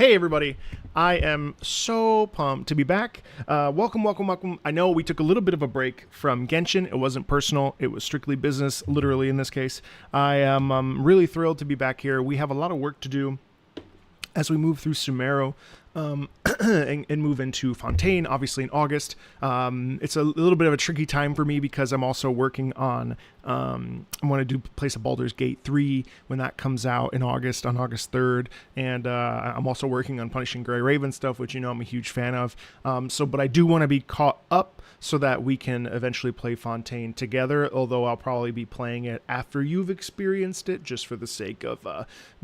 Hey everybody, I am so pumped to be back. Welcome. I know we took a little bit of a break from Genshin. It wasn't personal, it was strictly business, literally in this case. I am really thrilled to be back here. We have a lot of work to do as we move through Sumeru and move into Fontaine, obviously in August. It's a little bit of a tricky time for me because I'm also working on, I want to place a Baldur's Gate 3 when that comes out in August, on August 3rd. And I'm also working on Punishing Grey Raven stuff, which you know I'm a huge fan of. But I do want to be caught up so that we can eventually play Fontaine together, although I'll probably be playing it after you've experienced it, just for the sake of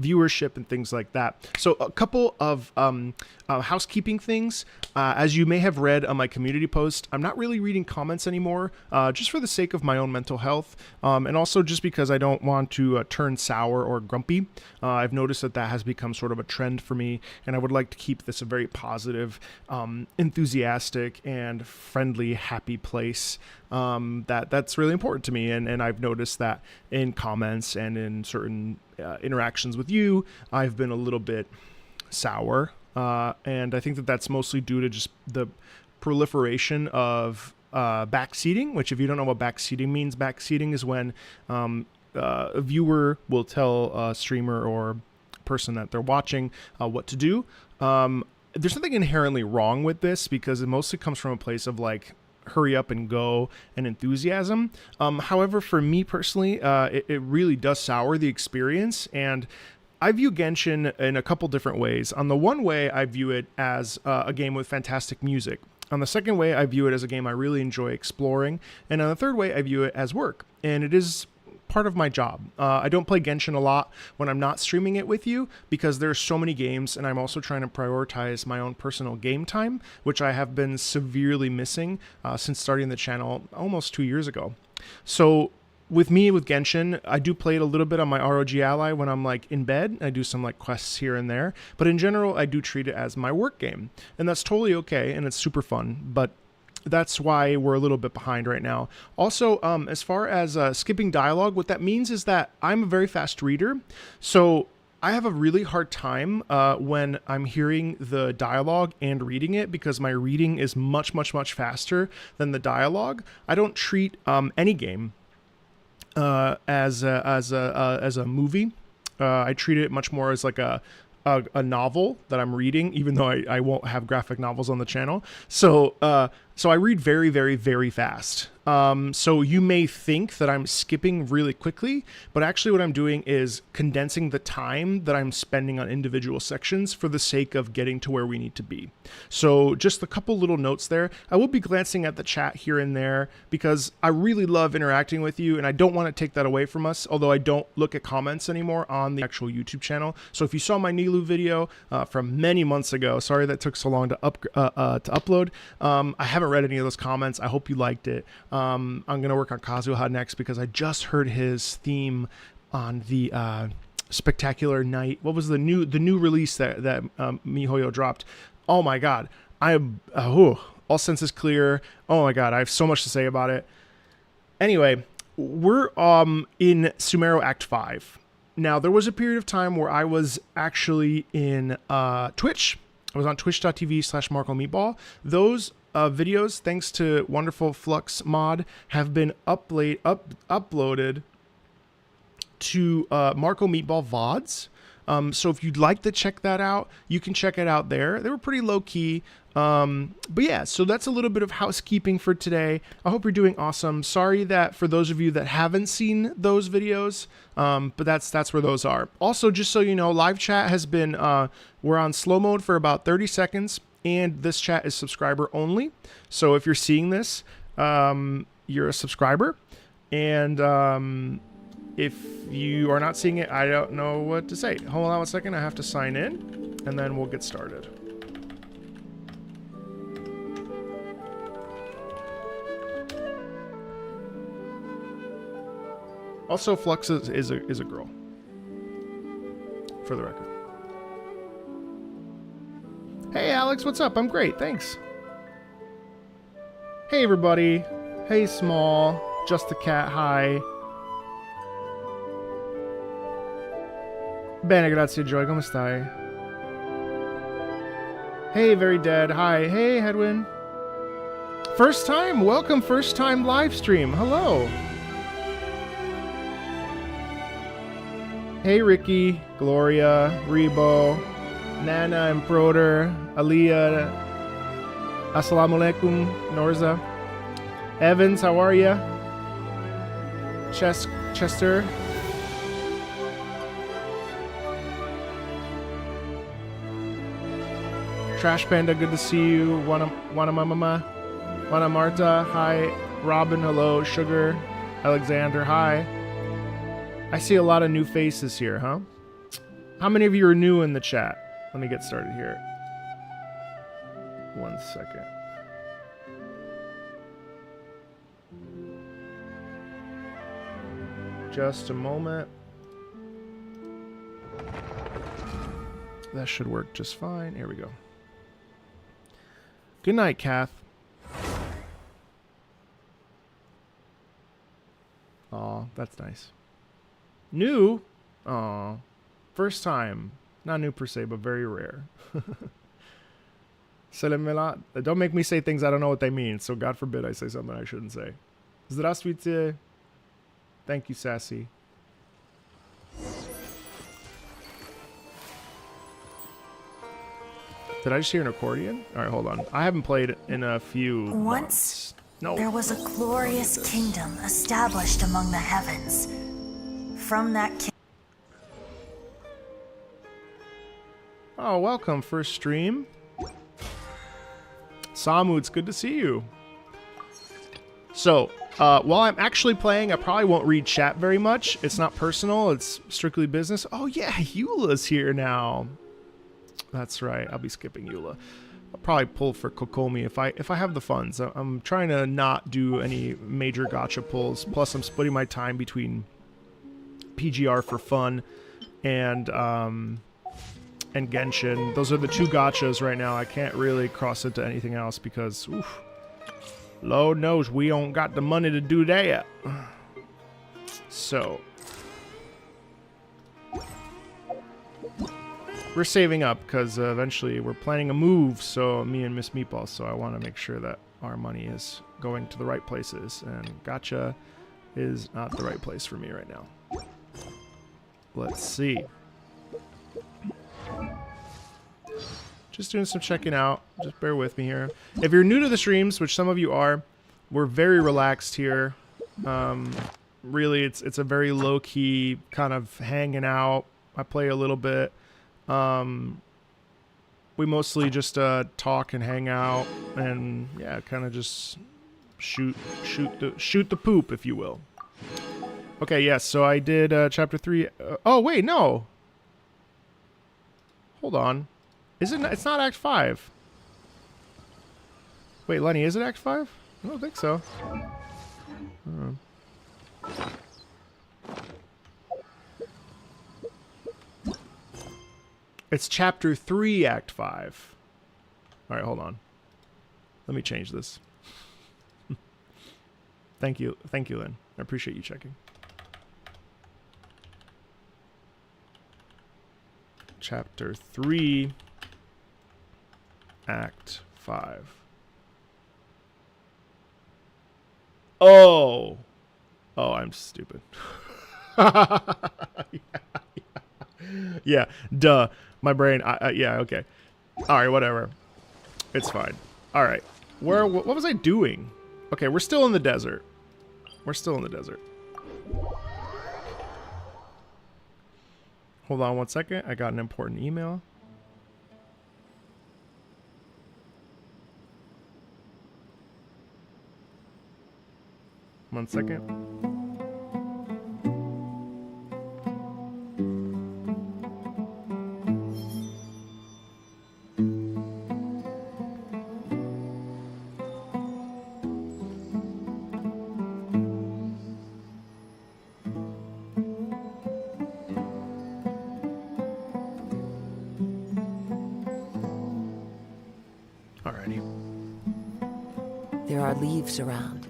viewership and things like that. So a couple of housekeeping things. As you may have read on my community post, I'm not really reading comments anymore, just for the sake of my own mental health, and also just because I don't want to turn sour or grumpy. I've noticed that has become sort of a trend for me, and I would like to keep this a very positive, enthusiastic, and friendly, happy place. That's really important to me, and I've noticed that in comments and in certain interactions with you, I've been a little bit sour. And I think that's mostly due to just the proliferation of backseating, which if you don't know what backseating means, backseating is when a viewer will tell a streamer or person that they're watching what to do. There's nothing inherently wrong with this because it mostly comes from a place of like hurry up and go and enthusiasm. However, for me personally, it really does sour the experience, and I view Genshin in a couple different ways. On the one way, I view it as a game with fantastic music. On the second way, I view it as a game I really enjoy exploring. And on the third way, I view it as work. And it is part of my job. I don't play Genshin a lot when I'm not streaming it with you because there's so many games, and I'm also trying to prioritize my own personal game time, which I have been severely missing since starting the channel almost 2 years ago. So with Genshin, I do play it a little bit on my ROG Ally when I'm like in bed. I do some like quests here and there, but in general, I do treat it as my work game, and that's totally okay, and it's super fun, but that's why we're a little bit behind right now. Also, as far as skipping dialogue, what that means is that I'm a very fast reader, so I have a really hard time when I'm hearing the dialogue and reading it because my reading is much faster than the dialogue. I don't treat any game as a movie. I treat it much more as like a novel that I'm reading, even though I won't have graphic novels on the channel. So I read very fast. So you may think that I'm skipping really quickly, but actually what I'm doing is condensing the time that I'm spending on individual sections for the sake of getting to where we need to be. So just a couple little notes there. I will be glancing at the chat here and there because I really love interacting with you, and I don't want to take that away from us, although I don't look at comments anymore on the actual YouTube channel. So if you saw my Nilou video from many months ago, sorry that took so long to upload. I haven't read any of those comments. I hope you liked it. I'm going to work on Kazuha next because I just heard his theme on the Spectacular Night. What was the new release that MiHoYo dropped? Oh my god. All senses clear. Oh my god, I have so much to say about it. Anyway, we're in Sumeru Act 5. Now, there was a period of time where I was actually in Twitch. I was on twitch.tv/MarcoMeatball. Those videos, thanks to wonderful Flux mod, have been uploaded to Marco Meatball VODs. So if you'd like to check that out, you can check it out there. They were pretty low key. But yeah, so that's a little bit of housekeeping for today. I hope you're doing awesome. Sorry that for those of you that haven't seen those videos, but that's where those are. Also, just so you know, live chat has been, we're on slow mode for about 30 seconds. And this chat is subscriber only. So if you're seeing this, you're a subscriber. And if you are not seeing it, I don't know what to say. Hold on one second. I have to sign in, and then we'll get started. Also, Flux is a girl, for the record. Hey Alex, what's up? I'm great, thanks. Hey everybody. Hey Small. Just the Cat, hi. Bene, grazie Joy, come stai? Hey, Very Dead. Hi. Hey, Hedwin. First time. Welcome. First time live stream. Hello. Hey, Ricky, Gloria, Rebo, Nana and Proder, Aliyah, Assalamu alaikum, Norza. Evans, how are ya? Chester. Trash Panda, good to see you. Wana Marta, hi. Robin, hello. Sugar, Alexander, hi. I see a lot of new faces here, huh? How many of you are new in the chat? Let me get started here. 1 second. Just a moment. That should work just fine. Here we go. Good night, Kath. Aw, that's nice. New? Aw. First time. Not new per se, but very rare. Don't make me say things I don't know what they mean, so God forbid I say something I shouldn't say. Здравствуйте. Thank you, Sassy. Did I just hear an accordion? Alright, hold on. I haven't played in a few months. No. There was a glorious kingdom established among the heavens. From that Oh, welcome. First stream. Samu, it's good to see you. So, while I'm actually playing, I probably won't read chat very much. It's not personal. It's strictly business. Oh, yeah. Eula's here now. That's right. I'll be skipping Eula. I'll probably pull for Kokomi if I have the funds. I'm trying to not do any major gacha pulls. Plus, I'm splitting my time between PGR for fun and Genshin. Those are the two gachas right now. I can't really cross into anything else because, oof, Lord knows we don't got the money to do that. So we're saving up because eventually we're planning a move. So me and Miss Meatball. So I want to make sure that our money is going to the right places, and gacha is not the right place for me right now. Let's see. Just doing some checking out. Just bear with me here. If you're new to the streams, which some of you are, we're very relaxed here. Really, it's a very low-key kind of hanging out. I play a little bit. We mostly just talk and hang out, and yeah, kind of just shoot the poop, if you will. Okay, yes. So I did chapter 3. Oh wait, no. Hold on. Is it? It's not Act 5. Wait, Lenny, is it Act 5? I don't think so. It's chapter 3, Act 5. All right, hold on. Let me change this. Thank you, Lynn. I appreciate you checking. Chapter 3, Act 5. Oh, I'm stupid. Yeah, duh. My brain. Yeah, okay. All right, whatever. It's fine. All right. What was I doing? Okay, we're still in the desert. We're still in the desert. Hold on 1 second. I got an important email. One second. There are leaves around,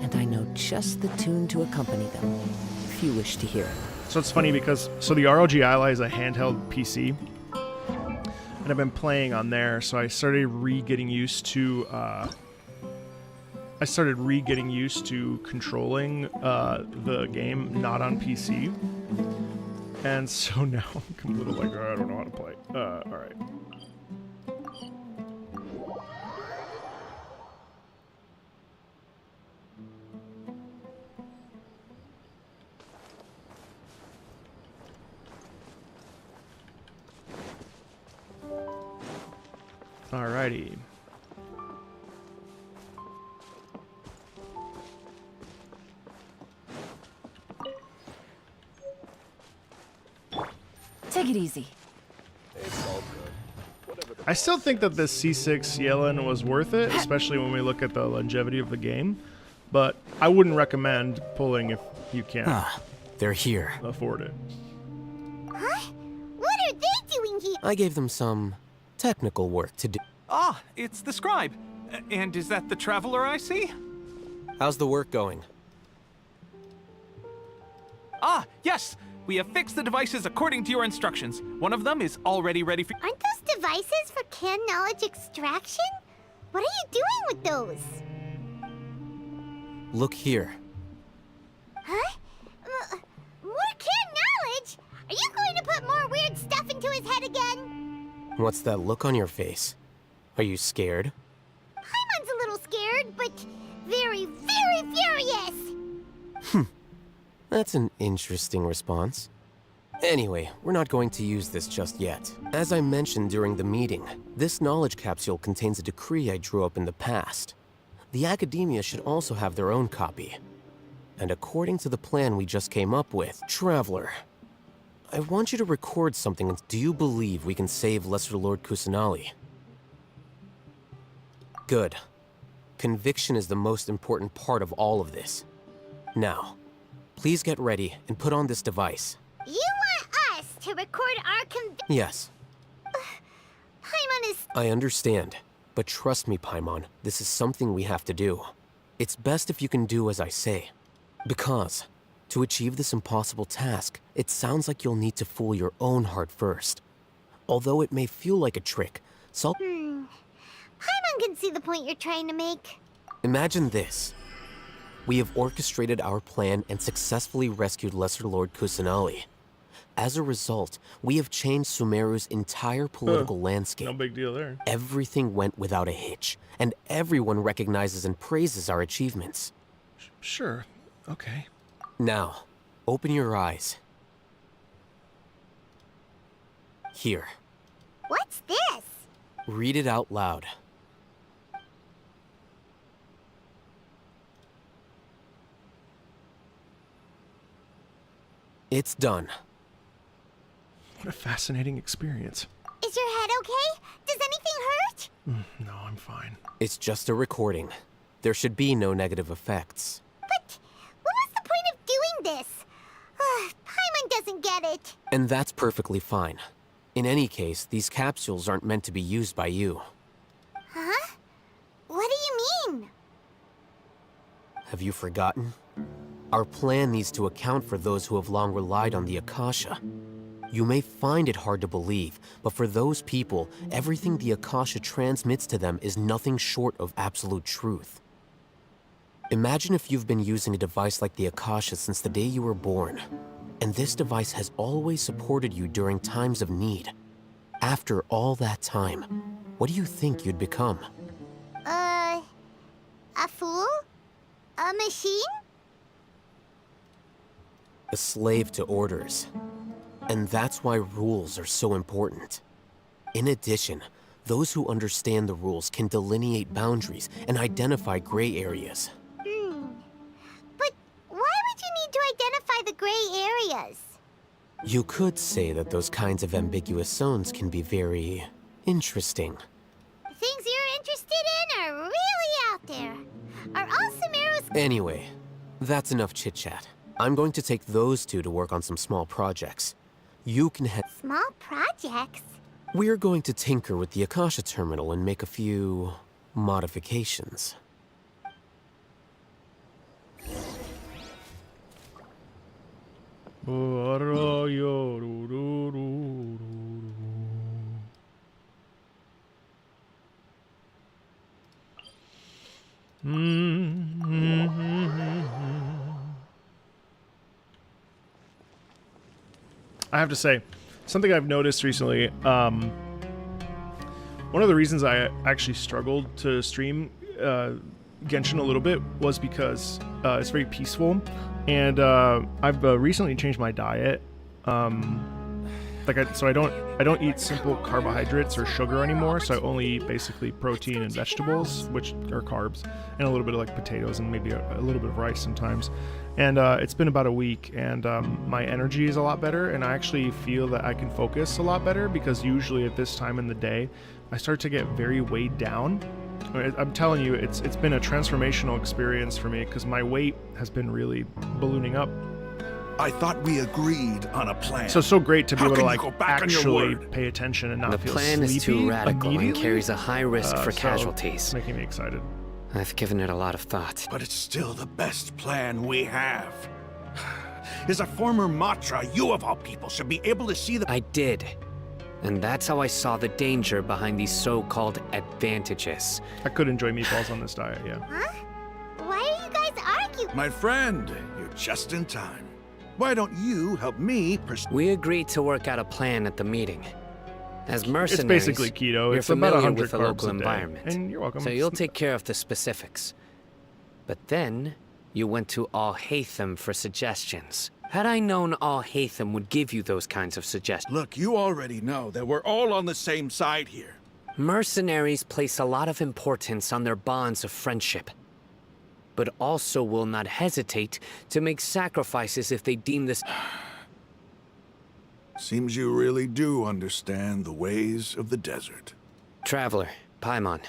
and I know just the tune to accompany them, if you wish to hear it. So it's funny because, so the ROG Ally is a handheld PC, and and I've been playing on there, so I started re-getting used to controlling the game not on PC, and so now I'm a little like, oh, I don't know how to play. All right. Alrighty. Take it easy. I still think that this C6 Yellen was worth it, especially when we look at the longevity of the game, but I wouldn't recommend pulling if you can't They're here. afford it. Huh? What are they doing here? I gave them some technical work to do. Ah, it's the scribe. And is that the traveler I see? How's the work going? Ah, yes! We have fixed the devices according to your instructions. One of them is already ready for— Aren't those devices for canned knowledge extraction? What are you doing with those? Look here. Huh? More canned knowledge? Are you going to put more weird stuff into his head again? What's that look on your face? Are you scared? Paimon's a little scared, but very, very furious. That's an interesting response. Anyway, we're not going to use this just yet. As I mentioned during the meeting, this knowledge capsule contains a decree I drew up in the past. The academia should also have their own copy. And according to the plan we just came up with, Traveler, I want you to record something. Do you believe we can save Lesser Lord Kusanali? Good. Conviction is the most important part of all of this. Now, please get ready and put on this device. You want us to record our Yes, Paimon is... I understand. But trust me, Paimon, this is something we have to do. It's best if you can do as I say. Because, to achieve this impossible task, it sounds like you'll need to fool your own heart first. Although it may feel like a trick, Paimon can see the point you're trying to make. Imagine this. We have orchestrated our plan and successfully rescued Lesser Lord Kusanali. As a result, we have changed Sumeru's entire political landscape. No big deal there. Everything went without a hitch, and everyone recognizes and praises our achievements. Sure. Okay. Now, open your eyes. Here, What's this? read it out loud. It's done. What a fascinating experience. Is your head okay? Does anything hurt? No, I'm fine. It's just a recording. There should be no negative effects. But what was the point of doing this? Paimon doesn't get it. And that's perfectly fine. In any case, these capsules aren't meant to be used by you. Huh? What do you mean? Have you forgotten? Our plan needs to account for those who have long relied on the Akasha. You may find it hard to believe, but for those people, everything the Akasha transmits to them is nothing short of absolute truth. Imagine if you've been using a device like the Akasha since the day you were born, and this device has always supported you during times of need. After all that time, what do you think you'd become? A fool? A machine? A slave to orders. And that's why rules are so important. In addition, those who understand the rules can delineate boundaries and identify gray areas. But why would you need to identify the gray areas? You could say that those kinds of ambiguous zones can be very interesting. The things you're interested in are really out there. Are all Sumeru's... Anyway, that's enough chit-chat. I'm going to take those two to work on some small projects. You can head... Small projects? We're going to tinker with the Akasha terminal and make a few modifications. I have to say, something I've noticed recently, one of the reasons I actually struggled to stream Genshin a little bit was because it's very peaceful, and I've recently changed my diet. So I don't eat simple carbohydrates or sugar anymore, so I only eat basically protein and vegetables, which are carbs, and a little bit of like potatoes and maybe a little bit of rice sometimes. And it's been about a week, and my energy is a lot better, and I actually feel that I can focus a lot better, because usually at this time in the day I start to get very weighed down. I'm telling you, it's been a transformational experience for me, because my weight has been really ballooning up. I thought we agreed on a plan. So great to be able to like go back on your actually word? pay attention and not The feel plan is too sleepy radical and immediately. carries a high risk for So casualties. It's making me excited. I've given it a lot of thought. But it's still the best plan we have. As a former Matra, you of all people should be able to see the— I did. And that's how I saw the danger behind these so-called advantages. I could enjoy meatballs on this diet, yeah. Huh? Why are you guys arguing? My friend, you're just in time. Why don't you help me We agreed to work out a plan at the meeting. As mercenaries, It's basically keto. you're It's about familiar 100 with the carbs local a day. environment. And you're welcome. So you'll take care of the specifics. But then, you went to Al-Haytham for suggestions. Had I known Al-Haytham would give you those kinds of suggestions. Look, you already know that we're all on the same side here. Mercenaries place a lot of importance on their bonds of friendship, but also will not hesitate to make sacrifices if they deem this. Seems you really do understand the ways of the desert. Traveler, Paimon.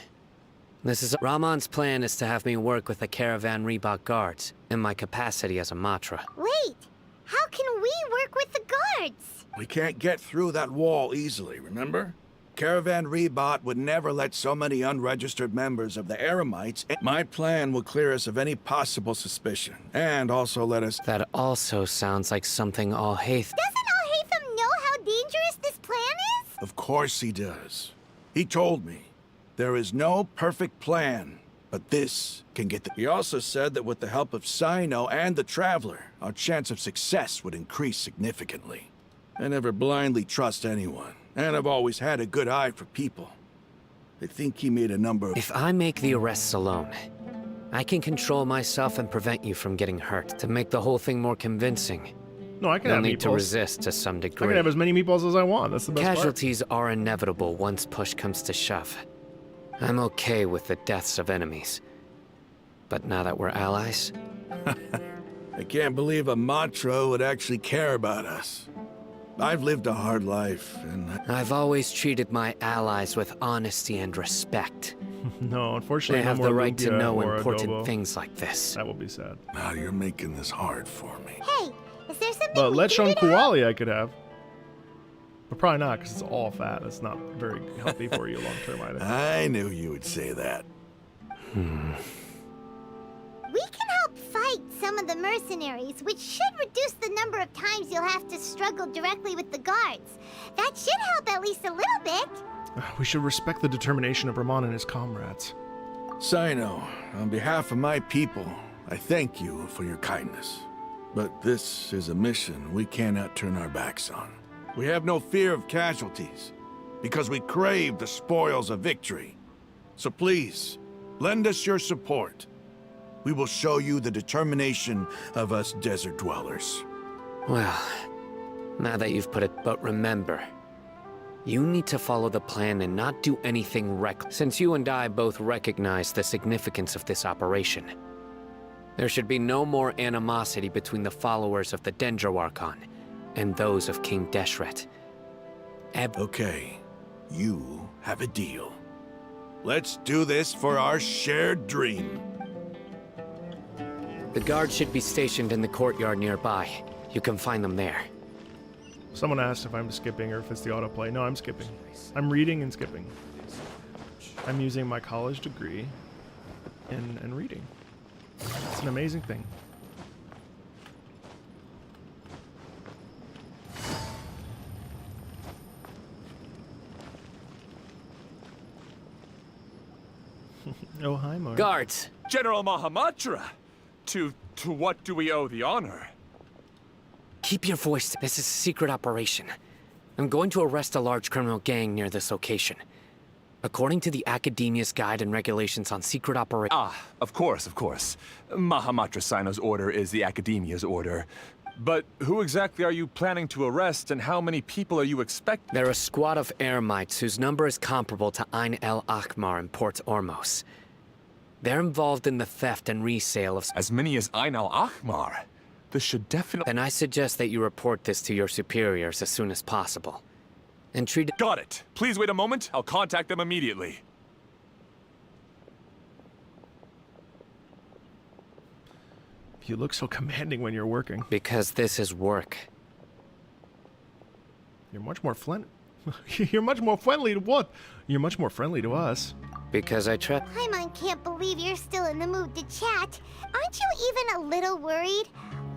Ramon's plan is to have me work with the Caravan Reebok guards in my capacity as a Matra. Wait, how can we work with the guards? We can't get through that wall easily, remember? Caravan Rebot would never let so many unregistered members of the Eremites. My plan will clear us of any possible suspicion, and also let us— That also sounds like something Al-Haytham. Doesn't Al-Haytham know how dangerous this plan is? Of course he does. He told me. There is no perfect plan, but this can get the— He also said that with the help of Sino and the Traveler, our chance of success would increase significantly. I never blindly trust anyone, and I've always had a good eye for people. I think he made a number of— If I make the arrests alone, I can control myself and prevent you from getting hurt. To make the whole thing more convincing, No, I can you'll have need to meatballs. resist to some I degree. can have as many meatballs as I want. That's the best part. Casualties are inevitable once push comes to shove. I'm okay with the deaths of enemies. But now that we're allies, I can't believe a Matra would actually care about us. I've lived a hard life, and I've always treated my allies with honesty and respect. No, unfortunately, They no have more the right to lumpia know or important adobo. things like this. That will be sad. now you're making this hard for me. Hey, is there something But we can lechon do to help? kuali I could have. But probably not, because it's all fat. That's not very healthy for you long term either. I knew you would say that. We can help fight some of the mercenaries, which should reduce the number of times you'll have to struggle directly with the guards. That should help at least a little bit. We should respect the determination of Ramon and his comrades. Sino, on behalf of my people, I thank you for your kindness. But this is a mission we cannot turn our backs on. We have no fear of casualties, because we crave the spoils of victory. So please, lend us your support. We will show you the determination of us desert dwellers. Well, now that you've put it, but remember, you need to follow the plan and not do anything reckless. Since you and I both recognize the significance of this operation, there should be no more animosity between the followers of the Dendro Archon and those of King Deshret. Okay, you have a deal. Let's do this for our shared dream. The guards should be stationed in the courtyard nearby. You can find them there. Someone asked if I'm skipping or if it's the autoplay. No, I'm skipping. I'm reading and skipping. I'm using my college degree and reading. It's an amazing thing. Oh, hi, Mark. Guards, General Mahamatra! To what do we owe the honor? keep your voice. This is a secret operation. I'm going to arrest a large criminal gang near this location. According to the Academia's Guide and Regulations on Secret Operations... Ah, of course, of course. Mahamatra Sino's order is the Academia's order. But who exactly are you planning to arrest, and how many people are you expecting? They're a squad of Eremites whose number is comparable to Ain el Akmar in Port Ormos. They're involved in the theft and resale of... As many as Ain al-Ahmar. This should definitely... Then I suggest that you report this to your superiors as soon as possible. And treat it... Got it. Please wait a moment. I'll contact them immediately. You look so commanding when you're working. Because this is work. You're much more You're much more friendly to what? You're much more friendly to us. Because I try... Paimon can't believe you're still in the mood to chat. Aren't you even a little worried?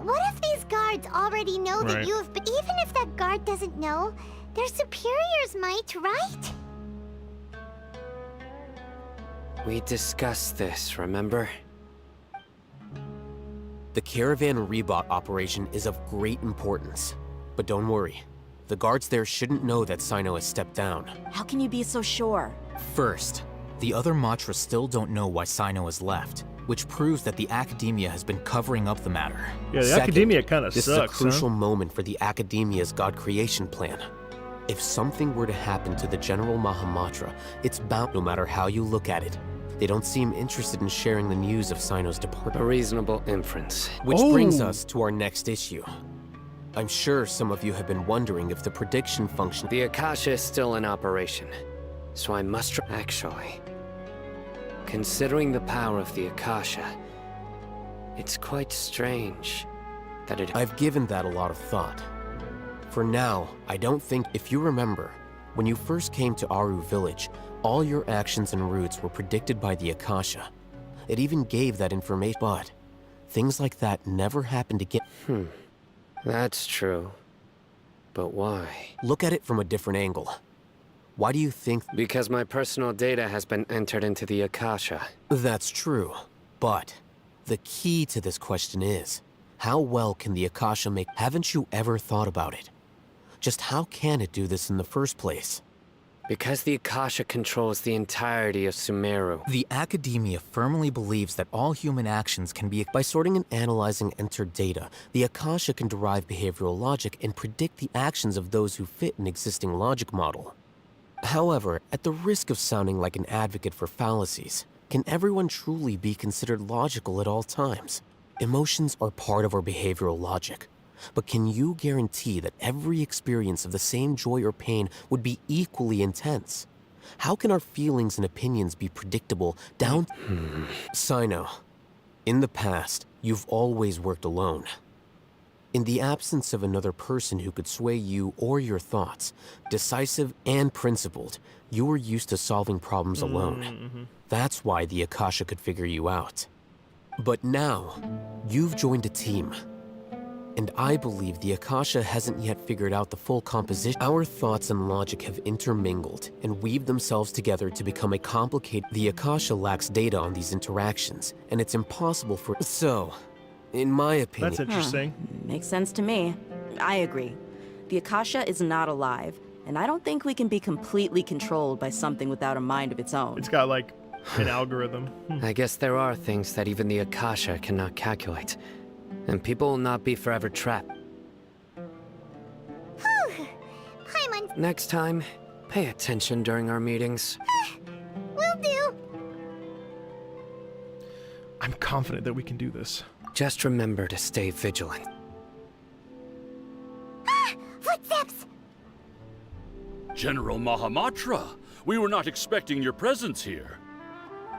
What if these guards already know that Right. you have been... Even if that guard doesn't know, their superiors might, right? We discussed this, remember? The Caravan Rebot operation is of great importance. But don't worry, the guards there shouldn't know that Sino has stepped down. How can you be so sure? First, the other Matra still don't know why Sino has left, which proves that the Academia has been covering up the matter. Yeah, the Second, Academia kind of this sucks, is a crucial huh? moment for the Academia's God creation plan. If something were to happen to the General Mahamatra, it's bound no matter how you look at it. They don't seem interested in sharing the news of Sino's A departure. reasonable inference. Which Oh. brings us to our next issue. I'm sure some of you have been wondering if the prediction function... The Akasha is still in operation, so I must... Actually, considering the power of the Akasha, it's quite strange that it... I've given that a lot of thought. For now, I don't think... If you remember, when you first came to Aru Village, all your actions and routes were predicted by the Akasha. It even gave that information, but things like that never happened again. That's true. But why? Look at it from a different angle. Why do you think... Because my personal data has been entered into the Akasha. That's true, but the key to this question is, how well can the Akasha make... Haven't you ever thought about it? Just how can it do this in the first place? Because the Akasha controls the entirety of Sumeru. The Academia firmly believes that all human actions can be... By sorting and analyzing entered data, the Akasha can derive behavioral logic and predict the actions of those who fit an existing logic model. However, at the risk of sounding like an advocate for fallacies, can everyone truly be considered logical at all times? Emotions are part of our behavioral logic. But can you guarantee that every experience of the same joy or pain would be equally intense? How can our feelings and opinions be predictable down... Sino, in the past, you've always worked alone. In the absence of another person who could sway you or your thoughts, decisive and principled, you were used to solving problems alone. That's why the Akasha could figure you out. But now, you've joined a team. And I believe the Akasha hasn't yet figured out the full composition. Our thoughts and logic have intermingled and weaved themselves together to become a complicated... The Akasha lacks data on these interactions, and it's impossible for... So, in my opinion... That's interesting. Makes sense to me. I agree. The Akasha is not alive, and I don't think we can be completely controlled by something without a mind of its own. It's got like an algorithm. I guess there are things that even the Akasha cannot calculate. And people will not be forever trapped. Paimon, Next time, pay attention during our meetings. will do. I'm confident that we can do this. Just remember to stay vigilant. Footsteps! General Mahamatra, we were not expecting your presence here.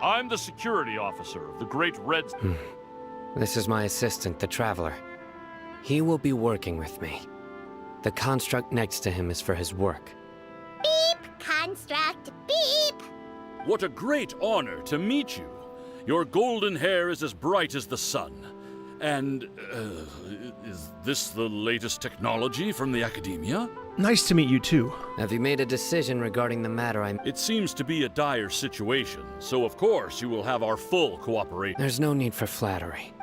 I'm the security officer of the Great Red... This is my assistant, the Traveler. He will be working with me. The construct next to him is for his work. Beep! Construct, beep! What a great honor to meet you. Your golden hair is as bright as the sun. And, is this the latest technology from the Academia? Nice to meet you too. Have you made a decision regarding the matter It seems to be a dire situation, so of course you will have our full cooperation. There's no need for flattery.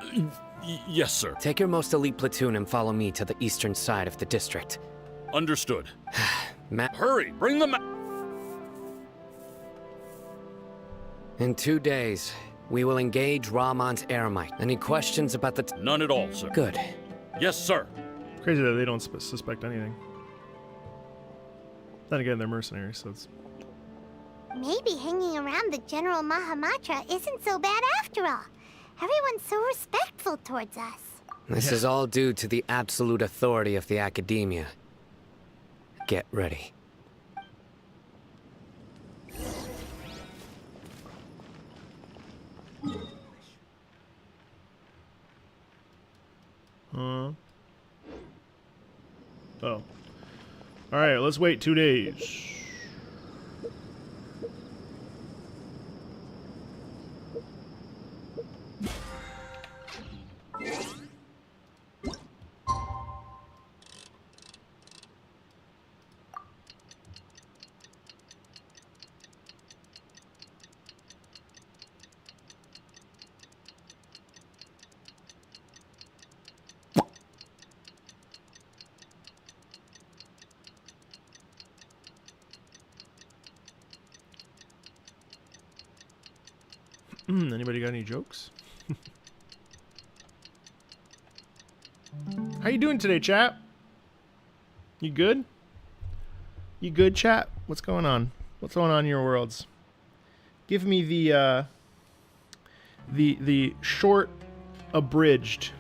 Yes, sir. Take your most elite platoon and follow me to the eastern side of the district. Understood. Hurry, bring the In 2 days, we will engage Rahman's Eremite. Any questions about the... None at all, sir. Good. Yes, sir. Crazy that they don't suspect anything. Then again, they're mercenaries, so it's... Maybe hanging around the General Mahamatra isn't so bad after all. Everyone's so respectful towards us. This is all due to the absolute authority of the Academia. Get ready. Oh. Alright, let's wait 2 days. Anybody got any jokes? How you doing today, chat? You good? You good, chat? What's going on? What's going on in your worlds? Give me the short, abridged.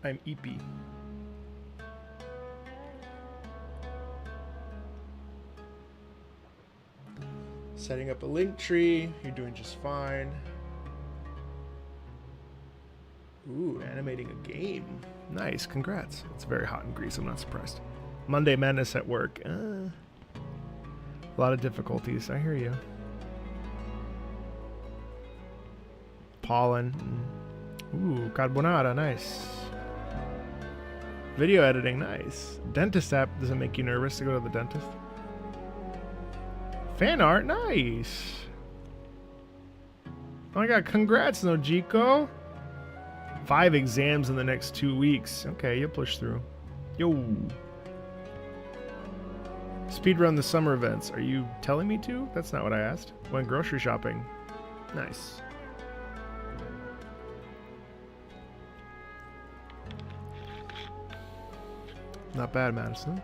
I'm EP. Setting up a link tree. You're doing just fine. Ooh, animating a game. Nice, congrats. It's very hot in Greece, I'm not surprised. Monday Madness at work. A lot of difficulties, I hear you. Pollen. Ooh, carbonara, nice. Video editing, nice. Dentist app doesn't make you nervous to go to the dentist. Fan art, nice. Oh my god, congrats, Nojiko. 5 exams in the next 2 weeks. Okay, you'll push through. Yo. Speedrun the summer events. Are you telling me to? That's not what I asked. Went grocery shopping. Nice. Not bad, Madison.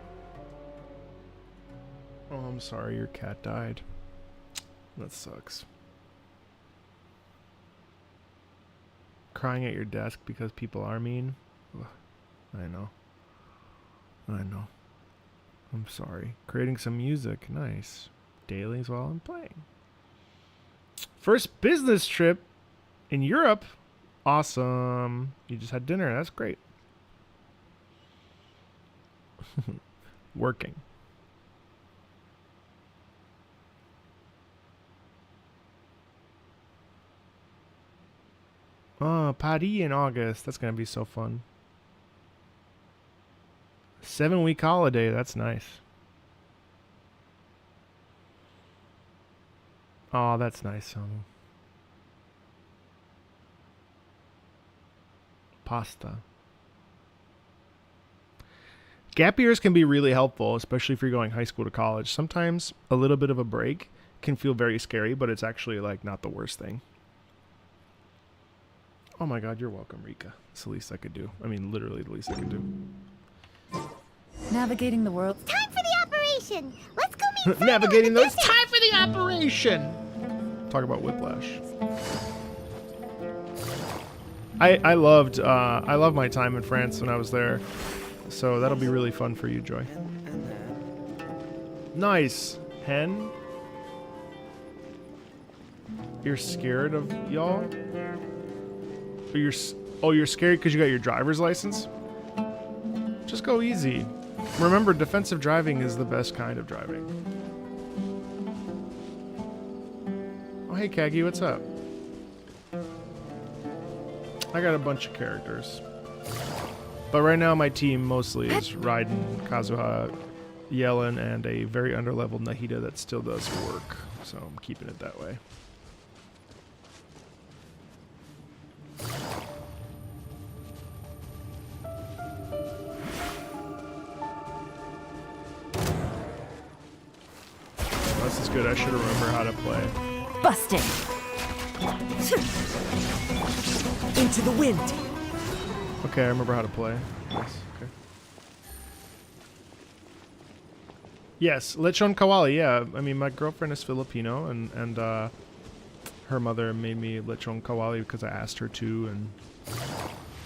Oh, I'm sorry, your cat died. That sucks. Crying at your desk because people are mean? Ugh, I know. I know. I'm sorry. Creating some music. Nice. Dailies while I'm playing. First business trip in Europe. Awesome. You just had dinner. That's great. Working. Oh, Paris in August. That's going to be so fun. 7-week holiday. That's nice. Oh, that's nice. Pasta. Gap years can be really helpful, especially if you're going high school to college. Sometimes a little bit of a break can feel very scary, but it's actually like not the worst thing. Oh my god, you're welcome, Rika. It's the least I could do. I mean, literally the least I could do. Navigating the world. Time for the operation. Let's go meet Navigating those. Time for the operation. Talk about whiplash. I loved my time in France when I was there, so that'll be really fun for you, Joy. Nice, hen. You're scared of y'all? You're scared because you got your driver's license? Just go easy. Remember, defensive driving is the best kind of driving. Oh, hey, Kagi, what's up? I got a bunch of characters. But right now my team mostly is Raiden, Kazuha, Yellen, and a very underleveled Nahida that still does work. So I'm keeping it that way. Well, this is good. I should remember how to play. Busted. Into the wind. Okay, I remember how to play. Yes, okay. Yes, Lechon Kawali, yeah. I mean, my girlfriend is Filipino, and her mother made me Lechon Kawali because I asked her to, and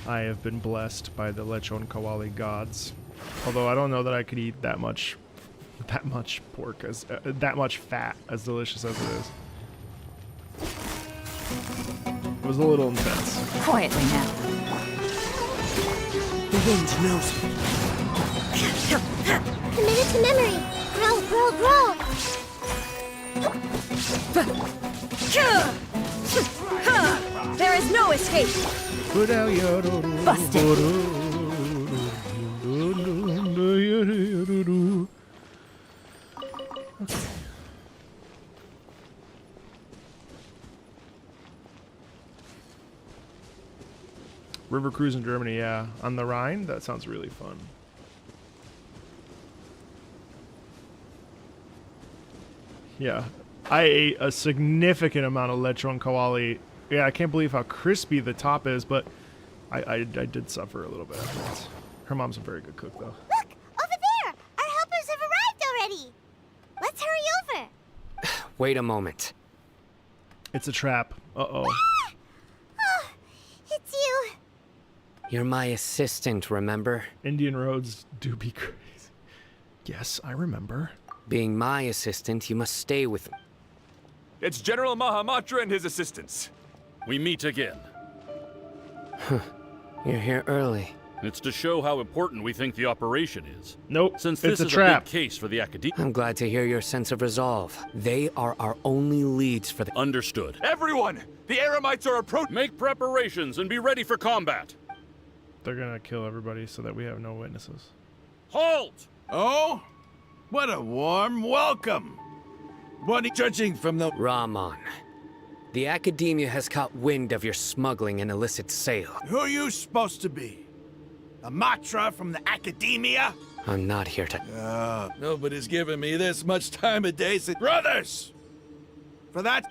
I have been blessed by the Lechon Kawali gods. Although I don't know that I could eat that much pork, as that much fat, as delicious as it is. It was a little intense. Quietly now. The wind knows me. Committed to memory. Grow, grow, grow. There is no escape. Busted. River cruise in Germany, yeah. On the Rhine? That sounds really fun. Yeah. I ate a significant amount of lechon kawali. Yeah, I can't believe how crispy the top is, but I did suffer a little bit afterwards. Her mom's a very good cook, though. Look! Over there! Our helpers have arrived already! Let's hurry over! Wait a moment. It's a trap. Uh-oh. Ah! Oh, it's you. You're my assistant, remember? Indian roads do be crazy. Yes, I remember. Being my assistant, you must stay with me. It's General Mahamatra and his assistants. We meet again. You're here early. It's to show how important we think the operation is. Nope, Since this it's a is trap. a big case for the Academia. I'm glad to hear your sense of resolve. They are our only leads for the... Understood. Everyone! The Eremites are approaching! Make preparations and be ready for combat. They're gonna kill everybody so that we have no witnesses. Halt! Oh? What a warm welcome! What are you judging from the... Rahman. The Academia has caught wind of your smuggling and illicit sale. Who are you supposed to be? A Matra from the Academia? I'm not here to... Nobody's giving me this much time of day since... Brothers! For that...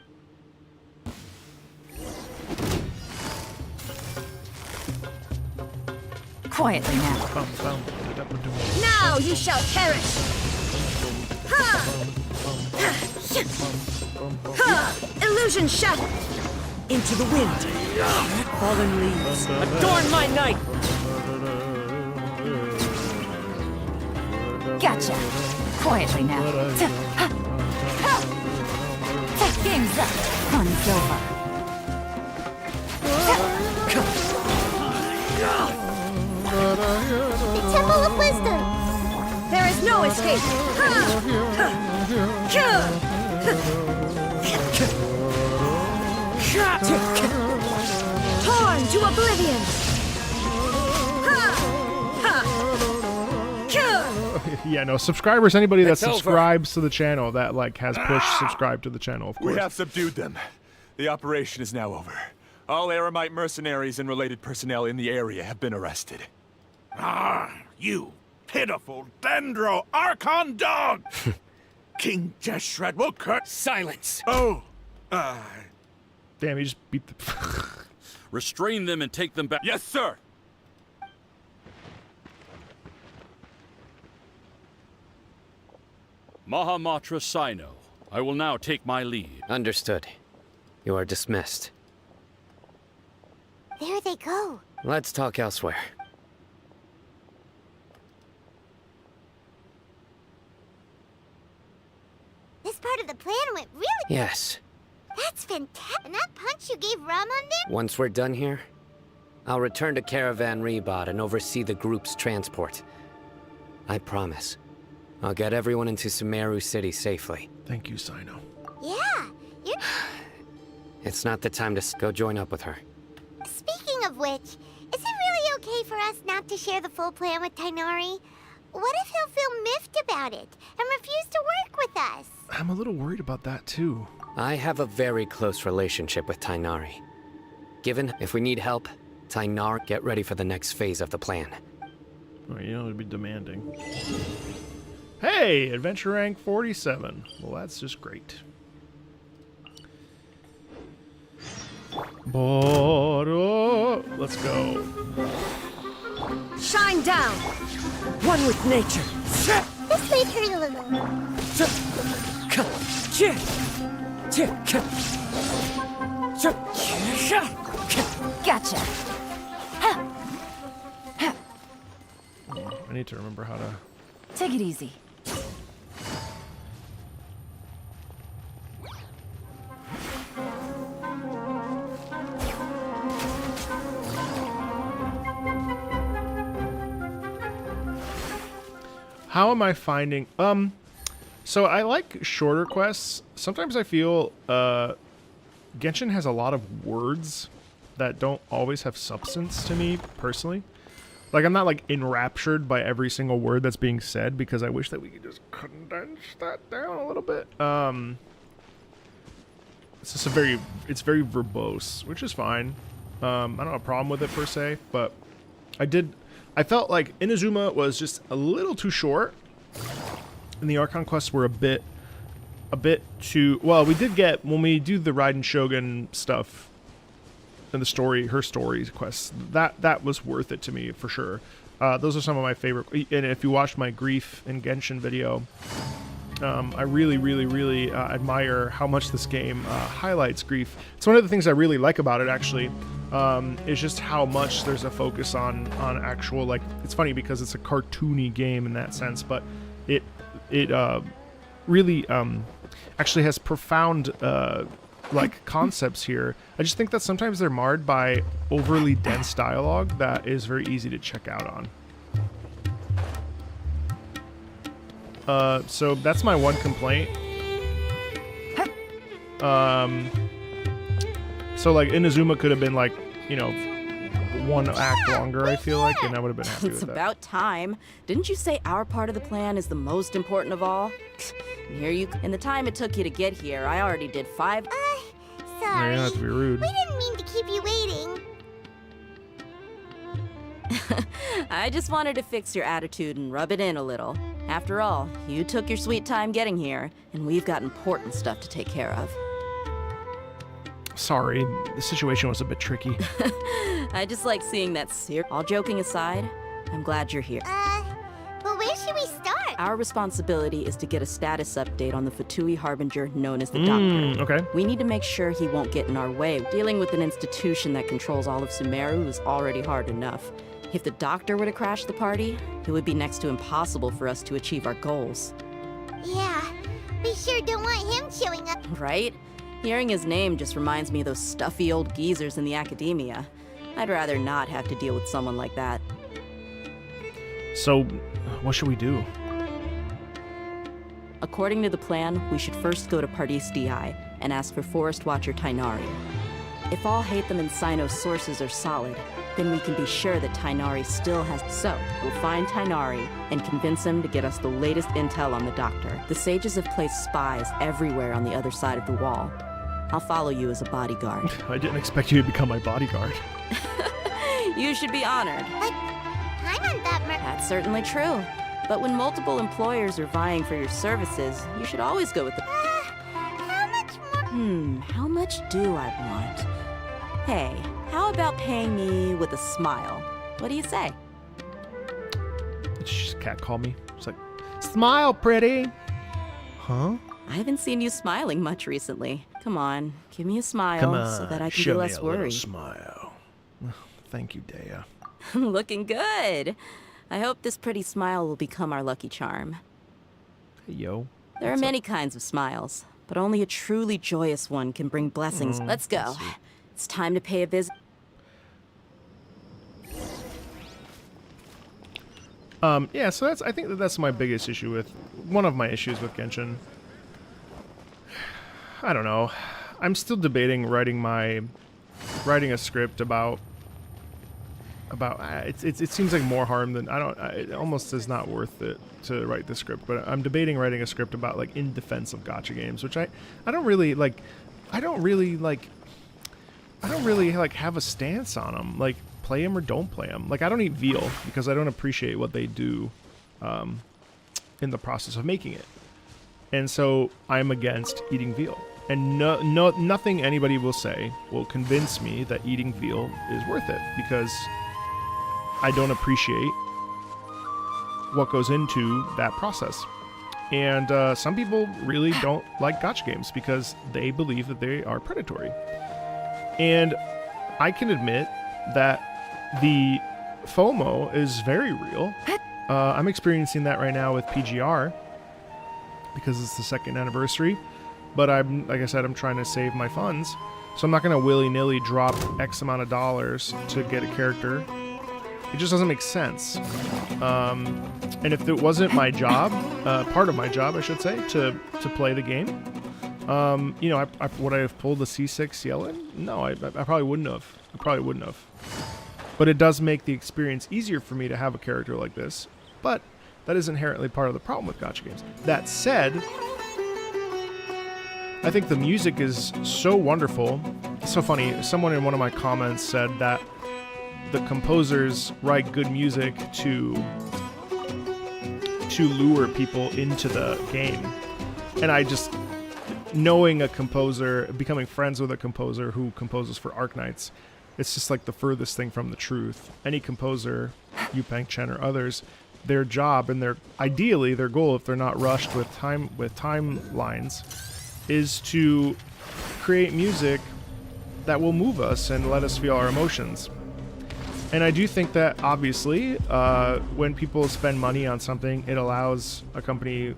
Quietly now. Now you shall perish! Illusion shattered. Into the wind. Fallen leaves. Adorn my night. Gotcha. Quietly now. Game's up. Fun's over. The Temple of Wisdom! There is no escape. Torn to oblivion! Yeah, no, subscribers, anybody that It's over. subscribes to the channel, that, like, has pushed subscribe to the channel, of course. We have subdued them. The operation is now over. All Eremite mercenaries and related personnel in the area have been arrested. You pitiful Dendro Archon dog! King Jeshred will curse... Silence! Oh! Damn, he just beat the... Restrain them and take them back. Yes, sir! Mahamatra Sino. I will now take my leave. Understood. You are dismissed. There they go. Let's talk elsewhere. This part of the plan went really... Yes. That's fantastic. And that punch you gave Ramon there? Once we're done here, I'll return to Caravan Rebot and oversee the group's transport. I promise. I'll get everyone into Sumeru City safely. Thank you, Sino. Yeah, you're... It's not the time to go join up with her. Speaking of of which, is it really okay for us not to share the full plan with Tainari? What if he'll feel miffed about it and refuse to work with us? I'm a little worried about that too. I have a very close relationship with Tainari. Given if we need help, Tainari, get ready for the next phase of the plan. Oh, you know, it'd be demanding. Hey, adventure rank 47. Well, that's just great. Boro, let's go. Shine down! One with nature. This may hurt a little. Gotcha. I need to remember how to... Take it easy. How am I finding... So I like shorter quests. Sometimes I feel Genshin has a lot of words that don't always have substance to me, personally. Like, I'm not, like, enraptured by every single word that's being said, because I wish that we could just condense that down a little bit. It's just it's very verbose, which is fine. I don't have a problem with it, per se, but I felt like Inazuma was just a little too short, and the Archon quests were a bit too... Well, we did get, when we do the Raiden Shogun stuff, and the story, her story quests, that was worth it to me, for sure. Those are some of my favorite, and if you watched my Grief in Genshin video, I really admire how much this game highlights grief. It's one of the things I really like about it, actually, is just how much there's a focus on actual, like, it's funny because it's a cartoony game in that sense, but it really actually has profound like concepts here. I just think that sometimes they're marred by overly dense dialogue that is very easy to check out on. So that's my one complaint. So like Inazuma could have been like, you know, one act longer, I feel like, and I would have been happy with It's that. about time. Didn't you say our part of the plan is the most important of all? And here you... In the time it took you to get here, I already did 5... Sorry. You don't have to be rude. We didn't mean to keep you waiting. I just wanted to fix your attitude and rub it in a little. After all, you took your sweet time getting here, and we've got important stuff to take care of. Sorry, the situation was a bit tricky. I just like seeing that All joking aside, I'm glad you're here. But where should we start? Our responsibility is to get a status update on the Fatui Harbinger known as the Doctor. Okay. We need to make sure he won't get in our way. Dealing with an institution that controls all of Sumeru is already hard enough. If the Doctor were to crash the party, it would be next to impossible for us to achieve our goals. Yeah, we sure don't want him showing up. Right? Hearing his name just reminds me of those stuffy old geezers in the academia. I'd rather not have to deal with someone like that. So, what should we do? According to the plan, we should first go to Pardis Di and ask for Forest Watcher Tainari. If all Hatham and Sino's sources are solid, then we can be sure that Tainari still has... So, we'll find Tainari and convince him to get us the latest intel on the Doctor. The sages have placed spies everywhere on the other side of the wall. I'll follow you as a bodyguard. I didn't expect you to become my bodyguard. You should be honored. But I'm on that That's certainly true. But when multiple employers are vying for your services, you should always go with the... how much more? How much do I want? Hey, how about paying me with a smile? What do you say? Just cat call me. It's like, smile, pretty. Huh? I haven't seen you smiling much recently. Come on, give me a smile Come on, so that I can show be me less a little worried. smile. Thank you, Dea. Looking good. I hope this pretty smile will become our lucky charm. Hey, yo. There are many kinds of smiles, but only a truly joyous one can bring blessings. Let's go. It's time to pay a visit. Yeah, so I think that's my biggest issue with, one of my issues with Genshin. I don't know. I'm still debating writing a script about about it seems like more harm than it almost is not worth it to write the script. But I'm debating writing a script about like in defense of gacha games, which I don't really like. I don't really like have a stance on them. Like, play them or don't play them. Like, I don't eat veal because I don't appreciate what they do in the process of making it. And so I'm against eating veal. And nothing anybody will say will convince me that eating veal is worth it, because I don't appreciate what goes into that process. And some people really don't like gacha games because they believe that they are predatory. And I can admit that the FOMO is very real. I'm experiencing that right now with PGR because it's the 2nd anniversary. But like I said, I'm trying to save my funds. So I'm not going to willy-nilly drop X amount of dollars to get a character. It just doesn't make sense. And if it wasn't my job, part of my job, I should say, to play the game, you know, would I have pulled the C6 Yellen? No, I probably wouldn't have. But it does make the experience easier for me to have a character like this. But that is inherently part of the problem with gacha games. That said, I think the music is so wonderful. It's so funny. Someone in one of my comments said that the composers write good music to lure people into the game. And I just, knowing a composer, becoming friends with a composer who composes for Arknights, it's just like the furthest thing from the truth. Any composer, Yupeng Chen or others, their job and ideally their goal, if they're not rushed with timelines, is to create music that will move us and let us feel our emotions. And I do think that, obviously, when people spend money on something, it allows a company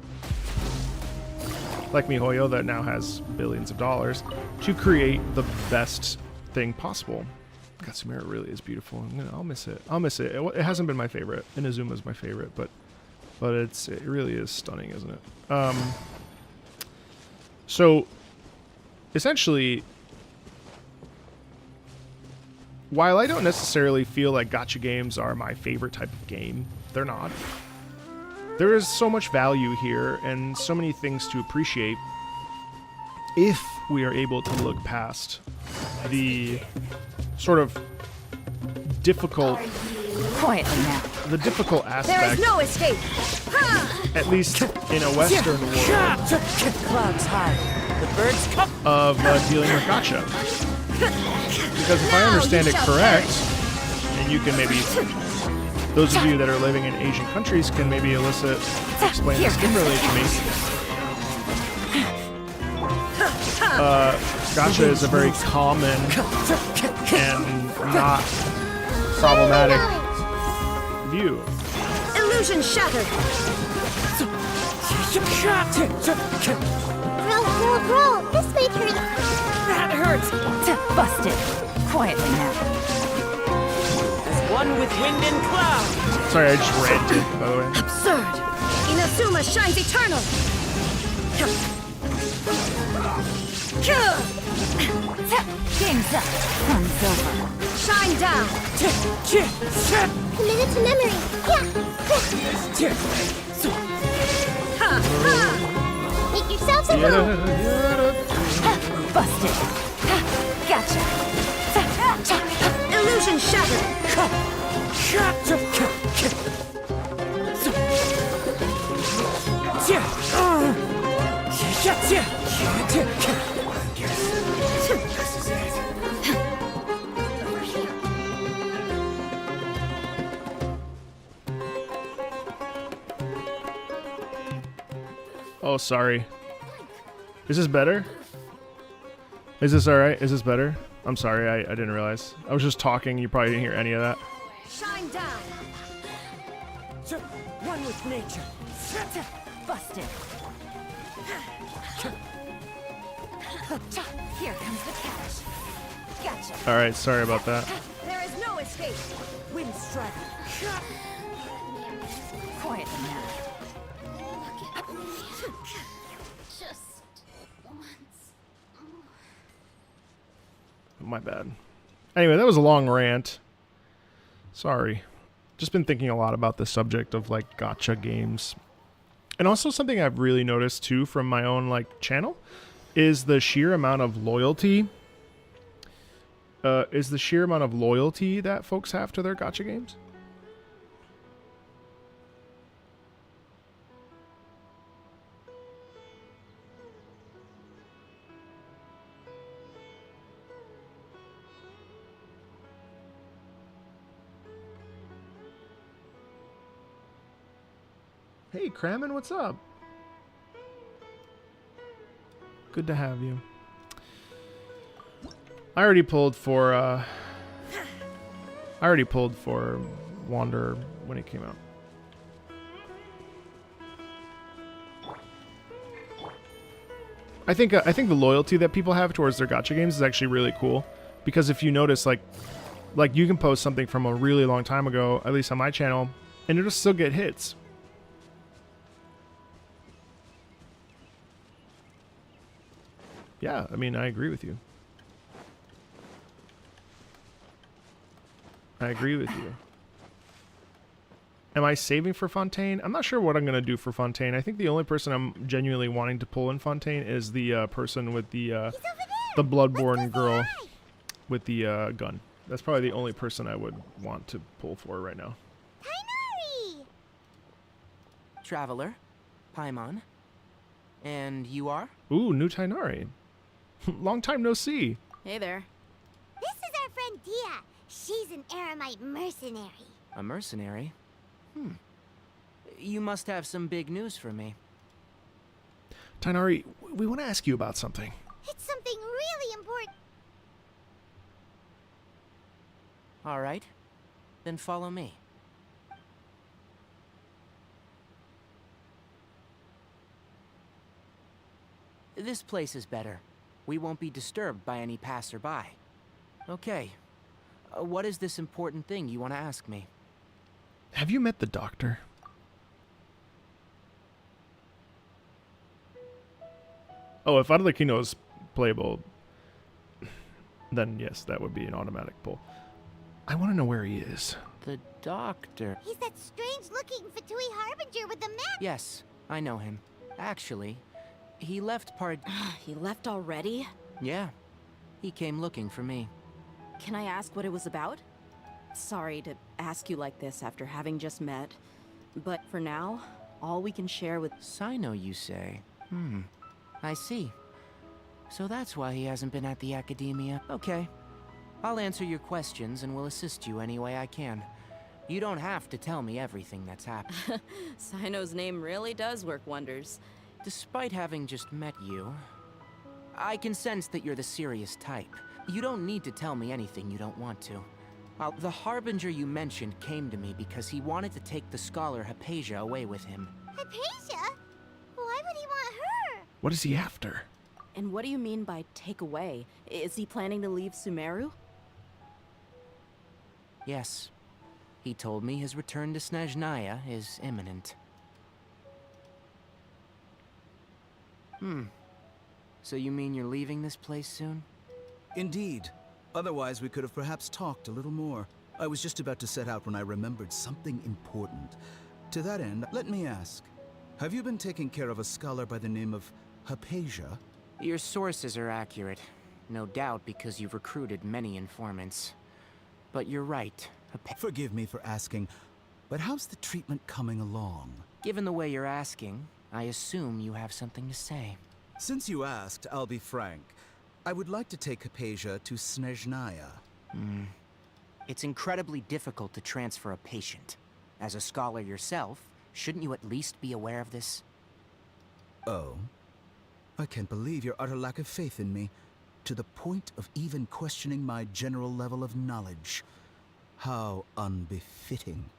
like MiHoYo, that now has billions of dollars, to create the best thing possible. God, Sumeru really is beautiful. I'll miss it. It hasn't been my favorite. Inazuma's my favorite, but it really is stunning, isn't it? So, essentially, while I don't necessarily feel like gacha games are my favorite type of game, they're not. There is so much value here and so many things to appreciate if we are able to look past the sort of difficult... Quietly now. The difficult aspect... There is no escape! At least in a Western world... Clouds high. The birds come... ...of dealing with gacha. Because if I understand it correct, and you can maybe... Those of you that are living in Asian countries can maybe explain this similarly to me. Gacha is a very common and not problematic view. Illusion shattered! Bro, this might hurt. That hurts! Busted. Quietly now. As one with wind and cloud. Sorry, I just ranted, by the way. Absurd! Inazuma shines eternal! Game's up. Fun's over. Shine down! Commit it to memory. Yeah. Make yourselves at home. Busted. Gotcha. Illusion shattered. Oh, sorry. Is this better? Is this alright? Is this better? I'm sorry, I didn't realize. I was just talking, you probably didn't hear any of that. Shine down. One with nature. Busted. Here comes the catch. Gotcha. Alright, sorry about that. There is no escape. Wind strike. Quiet now. Just once. My bad. Anyway, that was a long rant. Sorry. Just been thinking a lot about the subject of like gacha games. And also something I've really noticed too from my own like channel is the sheer amount of loyalty. That folks have to their gacha games. Hey, Kramen, what's up? Good to have you. I already pulled for Wanderer when it came out. I think the loyalty that people have towards their gacha games is actually really cool, because if you notice, like you can post something from a really long time ago, at least on my channel, and it'll still get hits. Yeah, I mean, I agree with you. I agree with you. Am I saving for Fontaine? I'm not sure what I'm going to do for Fontaine. I think the only person I'm genuinely wanting to pull in Fontaine is the person with the Bloodborne girl with the gun. That's probably the only person I would want to pull for right now. Traveler, Paimon. And you are? Ooh, new Tainari. Long time no see. Hey there. This is our friend Dia. She's an Aramite mercenary. A mercenary? You must have some big news for me. Tainari, we want to ask you about something. It's something really important. All right. Then follow me. This place is better. We won't be disturbed by any passerby. Okay. What is this important thing you want to ask me? Have you met the doctor? Oh, if Adelakino is playable, then yes, that would be an automatic pull. I want to know where he is. The doctor. He's that strange-looking Fatui Harbinger with the map. Yes, I know him. Actually, he left part... He left already? Yeah. He came looking for me. Can I ask what it was about? Sorry to ask you like this after having just met, but for now, all we can share with... Sino, you say? I see. So that's why he hasn't been at the Academia. Okay. I'll answer your questions and will assist you any way I can. You don't have to tell me everything that's happened. Sino's name really does work wonders. Despite having just met you, I can sense that you're the serious type. You don't need to tell me anything you don't want to. The Harbinger you mentioned came to me because he wanted to take the scholar Hypatia away with him. Hypatia? Why would he want her? What is he after? And what do you mean by take away? Is he planning to leave Sumeru? Yes. He told me his return to Snezhnaya is imminent. So you mean you're leaving this place soon? Indeed. Otherwise, we could have perhaps talked a little more. I was just about to set out when I remembered something important. To that end, let me ask, have you been taking care of a scholar by the name of Hypatia? Your sources are accurate. No doubt because you've recruited many informants. But you're right. Forgive me for asking, but how's the treatment coming along? Given the way you're asking, I assume you have something to say. Since you asked, I'll be frank. I would like to take Hypatia to Snezhnaya. It's incredibly difficult to transfer a patient. As a scholar yourself, shouldn't you at least be aware of this? Oh? I can't believe your utter lack of faith in me, to the point of even questioning my general level of knowledge. How unbefitting.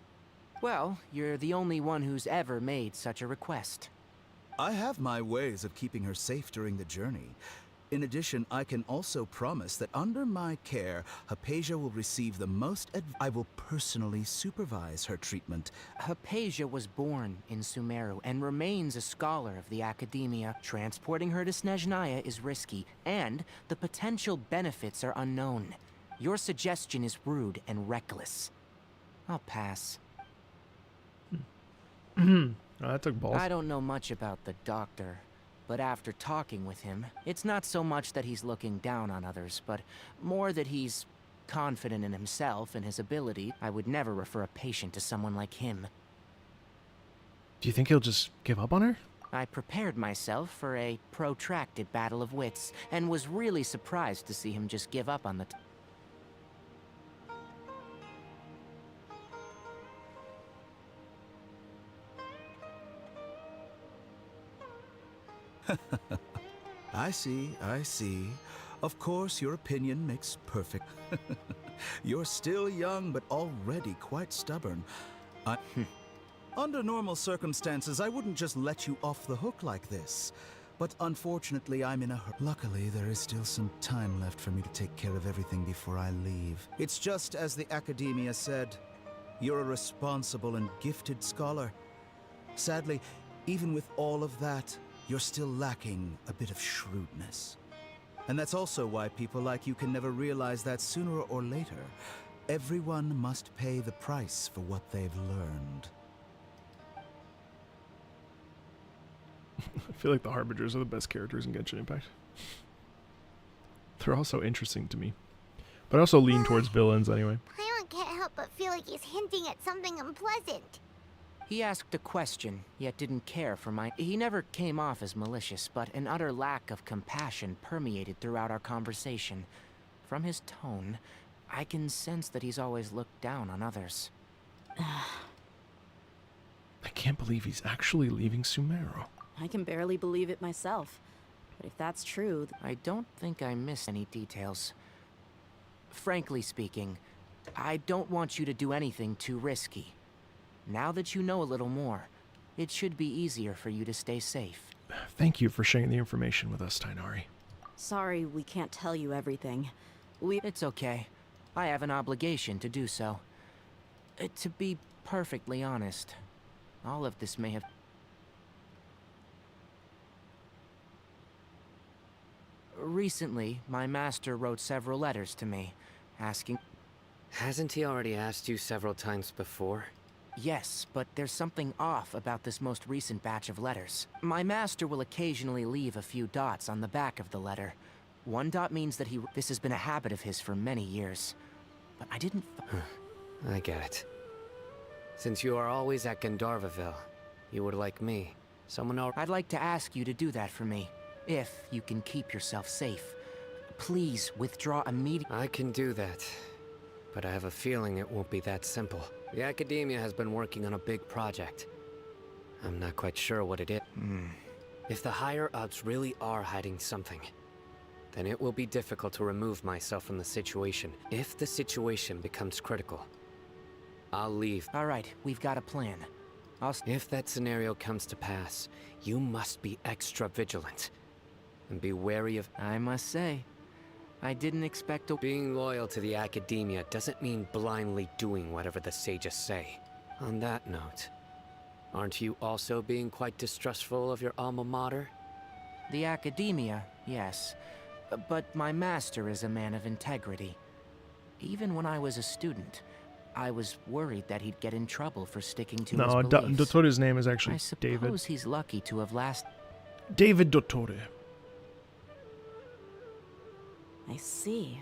Well, you're the only one who's ever made such a request. I have my ways of keeping her safe during the journey. In addition, I can also promise that under my care, Hypatia will receive the most I will personally supervise her treatment. Hypatia was born in Sumeru and remains a scholar of the Academia. Transporting her to Snezhnaya is risky, and the potential benefits are unknown. Your suggestion is rude and reckless. I'll pass. Oh, that took balls. I don't know much about the doctor, but after talking with him, it's not so much that he's looking down on others, but more that he's confident in himself and his ability. I would never refer a patient to someone like him. Do you think he'll just give up on her? I prepared myself for a protracted battle of wits, and was really surprised to see him just give up on the I see, I see. Of course, your opinion makes perfect. You're still young, but already quite stubborn. Under normal circumstances, I wouldn't just let you off the hook like this. But unfortunately, I'm in a hurry. Luckily, there is still some time left for me to take care of everything before I leave. It's just as the Academia said. You're a responsible and gifted scholar. Sadly, even with all of that, you're still lacking a bit of shrewdness. And that's also why people like you can never realize that sooner or later, everyone must pay the price for what they've learned. I feel like the Harbingers are the best characters in Genshin Impact. They're also interesting to me. But I also lean towards villains anyway. Paimon can't help but feel like he's hinting at something unpleasant. He asked a question, yet didn't care for my... He never came off as malicious, but an utter lack of compassion permeated throughout our conversation. From his tone, I can sense that he's always looked down on others. I can't believe he's actually leaving Sumeru. I can barely believe it myself. But if that's true... I don't think I missed any details. Frankly speaking, I don't want you to do anything too risky. Now that you know a little more, it should be easier for you to stay safe. Thank you for sharing the information with us, Tainari. Sorry we can't tell you everything. It's okay. I have an obligation to do so. To be perfectly honest, all of this may have... Recently, my master wrote several letters to me, asking... Hasn't he already asked you several times before? Yes, but there's something off about this most recent batch of letters. My master will occasionally leave a few dots on the back of the letter. One dot means that this has been a habit of his for many years. But I didn't... I get it. Since you are always at Gandharvaville, you would like me. I'd like to ask you to do that for me, if you can keep yourself safe. Please withdraw immediately. I can do that, but I have a feeling it won't be that simple. The Academia has been working on a big project. I'm not quite sure what it is. If the higher-ups really are hiding something, then it will be difficult to remove myself from the situation. If the situation becomes critical, I'll leave. All right, we've got a plan. If that scenario comes to pass, you must be extra vigilant. And be wary of... I must say, I didn't expect to... Being loyal to the Academia doesn't mean blindly doing whatever the sages say. On that note, aren't you also being quite distrustful of your alma mater? The Academia, yes. But my master is a man of integrity. Even when I was a student, I was worried that he'd get in trouble for sticking to his beliefs. Dottore's name is actually David. I David. suppose he's lucky to have lasted... David Dottore. I see.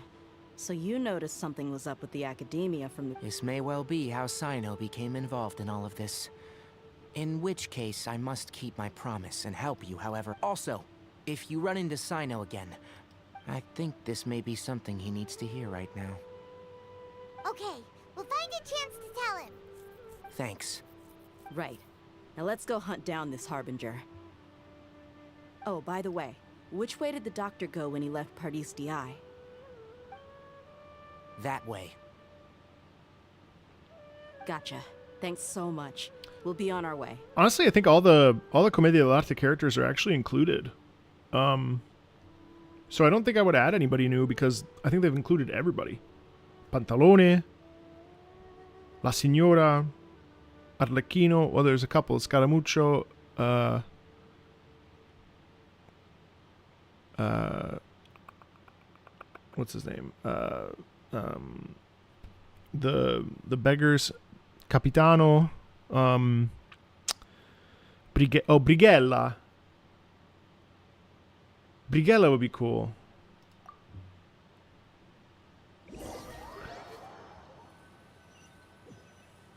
So you noticed something was up with the Academia from the... This may well be how Sino became involved in all of this. In which case, I must keep my promise and help you, however. Also, if you run into Sino again, I think this may be something he needs to hear right now. Okay, we'll find a chance to tell him. Thanks. Right. Now let's go hunt down this Harbinger. Oh, by the way, which way did the doctor go when he left Paradis DI? That way. Gotcha. Thanks so much. We'll be on our way. Honestly, I think all the Commedia dell'arte characters are actually included. So I don't think I would add anybody new because I think they've included everybody. Pantalone, La Signora, Arlecchino. Well, there's a couple. Scaramuccio. What's his name? The beggars. Capitano. Brighella. Brighella would be cool.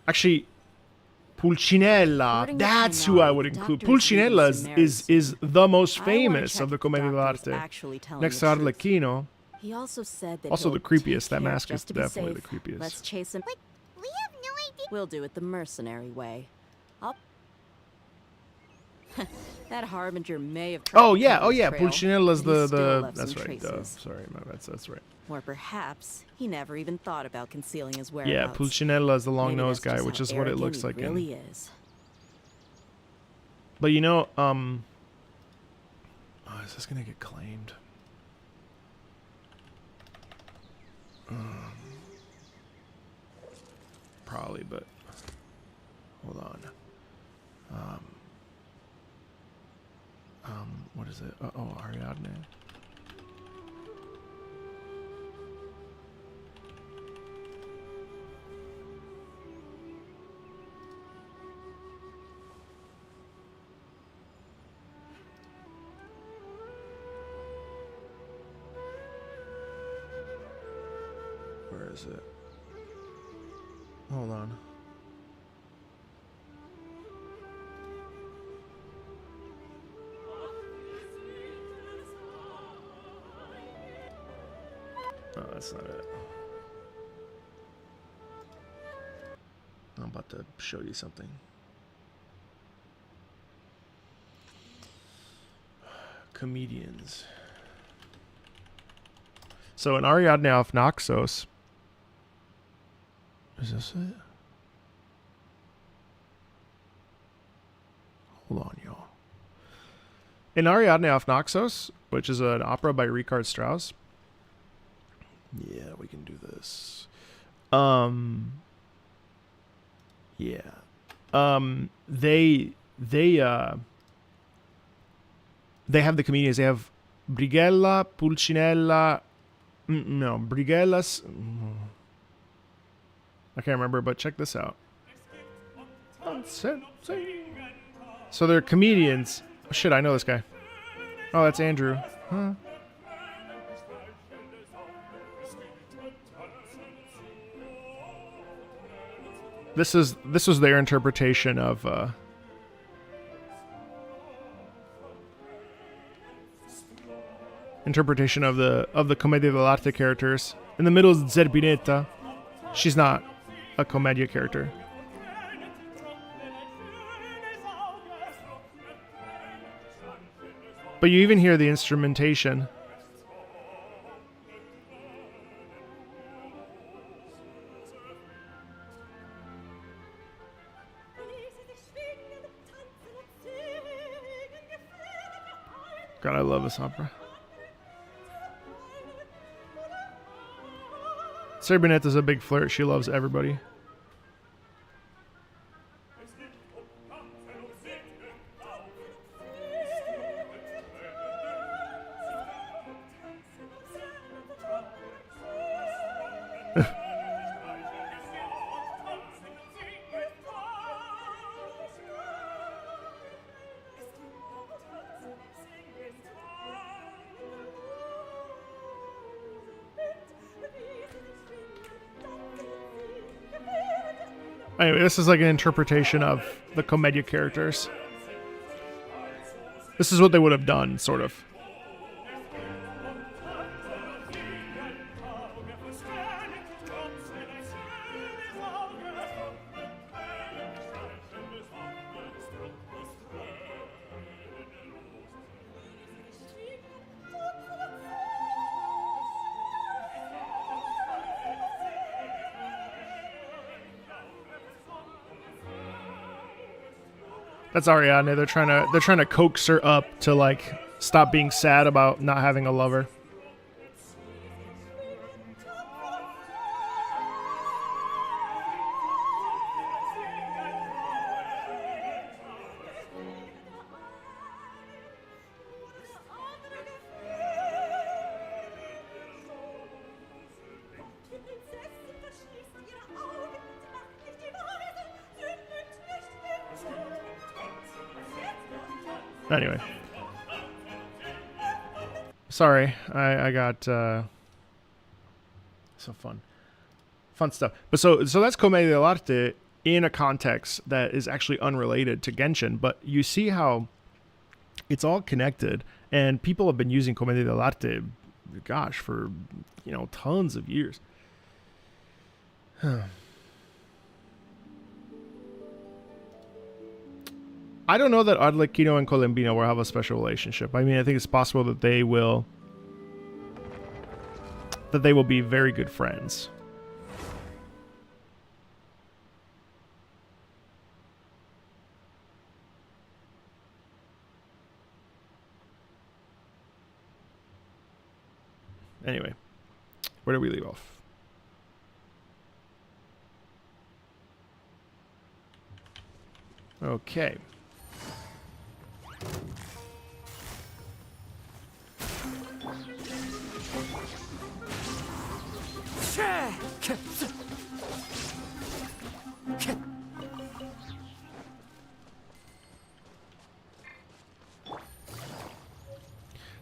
Actually, Pulcinella. That's who I would include. Pulcinella is the most famous of the Commedia dell'arte. Next to Arlecchino. He also said that Also the creepiest. That mask is definitely the safe. creepiest. Let's chase him. But we have no idea. We'll do it the mercenary way. That harbinger may have. Oh yeah, Pulcinella's the that's right. Sorry, my bad. That's right. Or perhaps he never even thought about concealing his whereabouts. Yeah, Pulcinella is the long-nosed guy, just which how is what it looks arrogant like. he really is. But you know, is this gonna get claimed? Probably, but hold on. What is it? Oh, Ariadne. Where is it? Hold on. Oh, that's not it. I'm about to show you something. Comedians. So in Ariadne of Naxos. Is this it? Hold on, y'all. In Ariadne of Naxos, which is an opera by Richard Strauss. Yeah, we can do this. Yeah. They have the comedians. They have Brighella, Pulcinella. No, Brighella's. I can't remember, but check this out. So they're comedians. Oh, shit, I know this guy. Oh, that's Andrew. Huh? This was their interpretation of the Commedia dell'arte characters. In the middle is Zerbinetta. She's not a Commedia character. But you even hear the instrumentation. God, I love this opera. Serbinetta's a big flirt. She loves everybody. Anyway, this is like an interpretation of the Commedia characters. This is what they would have done, sort of. That's Ariadne. They're trying to coax her up to like stop being sad about not having a lover. Anyway. Sorry, I got so fun stuff. But so that's Commedia dell'arte in a context that is actually unrelated to Genshin, but you see how it's all connected, and people have been using Commedia dell'arte, gosh, for tons of years. I don't know that Arlecchino and Colombina will have a special relationship. I mean, I think it's possible that they will be very good friends. Anyway, where did we leave off? Okay.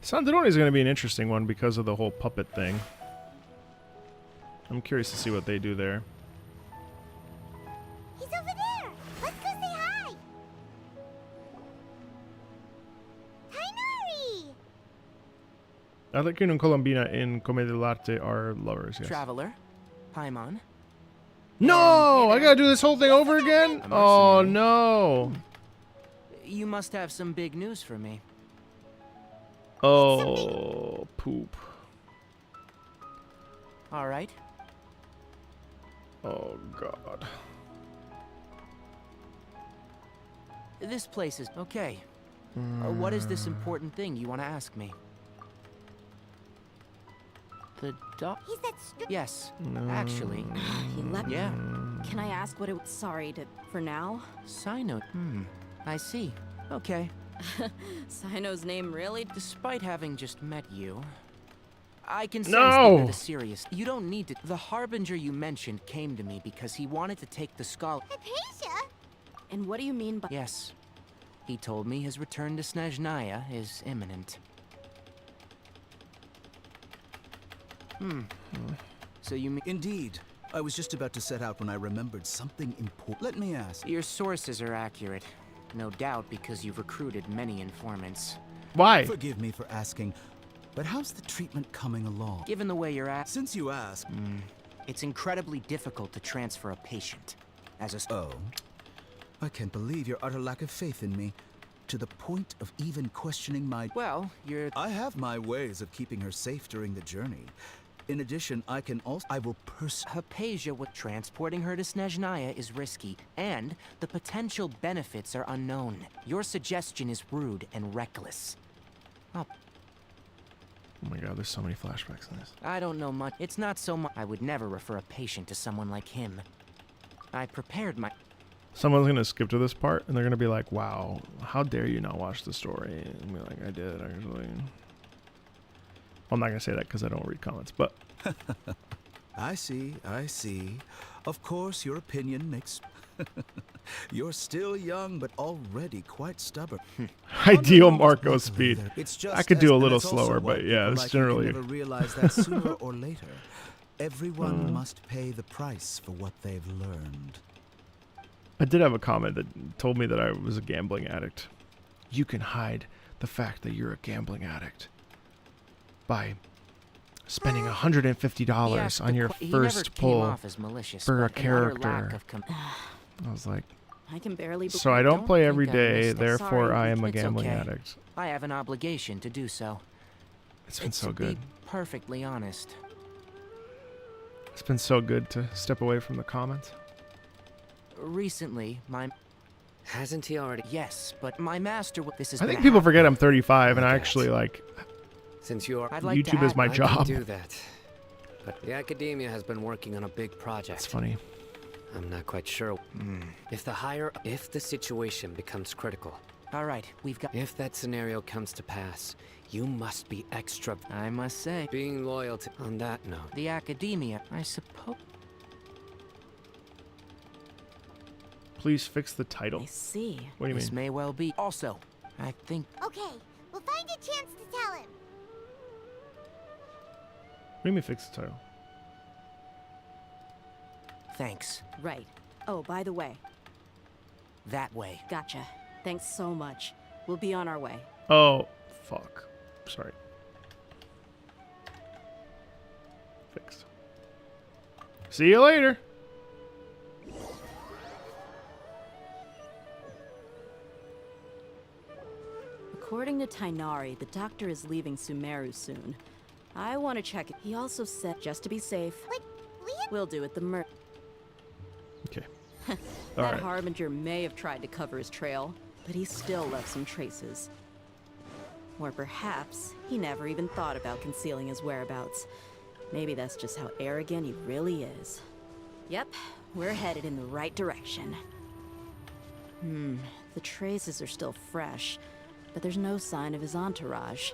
Sandrone is going to be an interesting one because of the whole puppet thing. I'm curious to see what they do there. He's over there. Let's go say hi. Tainari! Arlecchino and Colombina in Commedia dell'arte are lovers, yes. Traveler, Paimon. No! I gotta do this whole thing over again? Oh, no. You must have some big news for me. Oh, poop. All right. Oh, God. This place is okay. What is this important thing you want to ask me? The dog? He's that Yes, actually. He left. Yeah. Can I ask what it was? Sorry for now. Sino. I see. Okay. Sino's name really? Despite having just met you, I can sense No! that you're the serious. You don't need to. The Harbinger you mentioned came to me because he wanted to take the scholar. Hypatia? And what do you mean by... Yes. He told me his return to Snezhnaya is imminent. So you mean... Indeed. I was just about to set out when I remembered something important. Let me ask. Your sources are accurate. No doubt because you've recruited many informants. Why? Forgive me for asking, but how's the treatment coming along? Given the way you're at... Since you ask... It's incredibly difficult to transfer a patient. As a... Oh. I can't believe your utter lack of faith in me. To the point of even questioning my... Well, you're... I have my ways of keeping her safe during the journey. In addition, I will Hypatia, with transporting her to Snezhnaya is risky, and the potential benefits are unknown. Your suggestion is rude and reckless. Oh my God, there's so many flashbacks in this. I don't know much. It's not so much. I would never refer a patient to someone like him. I prepared my... Someone's gonna skip to this part, and they're gonna be like, wow, how dare you not watch the story? And be like, I did, actually. I'm not gonna say that because I don't read comments, but... I see. Of course, your opinion makes... You're still young, but already quite stubborn. Ideal Marco speed. It's just I could do a and little it's also slower, why but yeah, people it's like you generally... never realize that sooner or later, everyone must pay the price for what they've learned. I did have a comment that told me that I was a gambling addict. You can hide the fact that you're a gambling addict by spending $150 on your first pull for a character. I was like, I can barely... so I don't play every day, therefore Sorry. I am a It's gambling okay. addict. I have an obligation to do so. It's been so To good. be perfectly honest. It's been so good to step away from the comments. Recently, my... Hasn't he already? Yes, but my master... This is... I think people forget I'm 35 and I actually like... Since you are... I'd like YouTube to is my I job. can do that. But the academia has been working on a big project. That's funny. I'm not quite sure. If the situation becomes critical. All right, we've got... If that scenario comes to pass, you must be extra... I must say... Being loyal to... On that note... The academia, I suppose... Please fix the title. I see. What do you This mean? may well be. Also, I think... Okay, we'll find a chance to tell him. Let me fix the title. Thanks. Right. Oh, by the way. That way. Gotcha. Thanks so much. We'll be on our way. Oh, fuck. Sorry. Fixed. See you later. According to Tainari, the doctor is leaving Sumeru soon. I want to check it. He also said, just to be safe, we'll do it the Okay. That Alright. Harbinger may have tried to cover his trail, but he still left some traces. Or perhaps he never even thought about concealing his whereabouts. Maybe that's just how arrogant he really is. Yep, we're headed in the right direction. The traces are still fresh, but there's no sign of his entourage.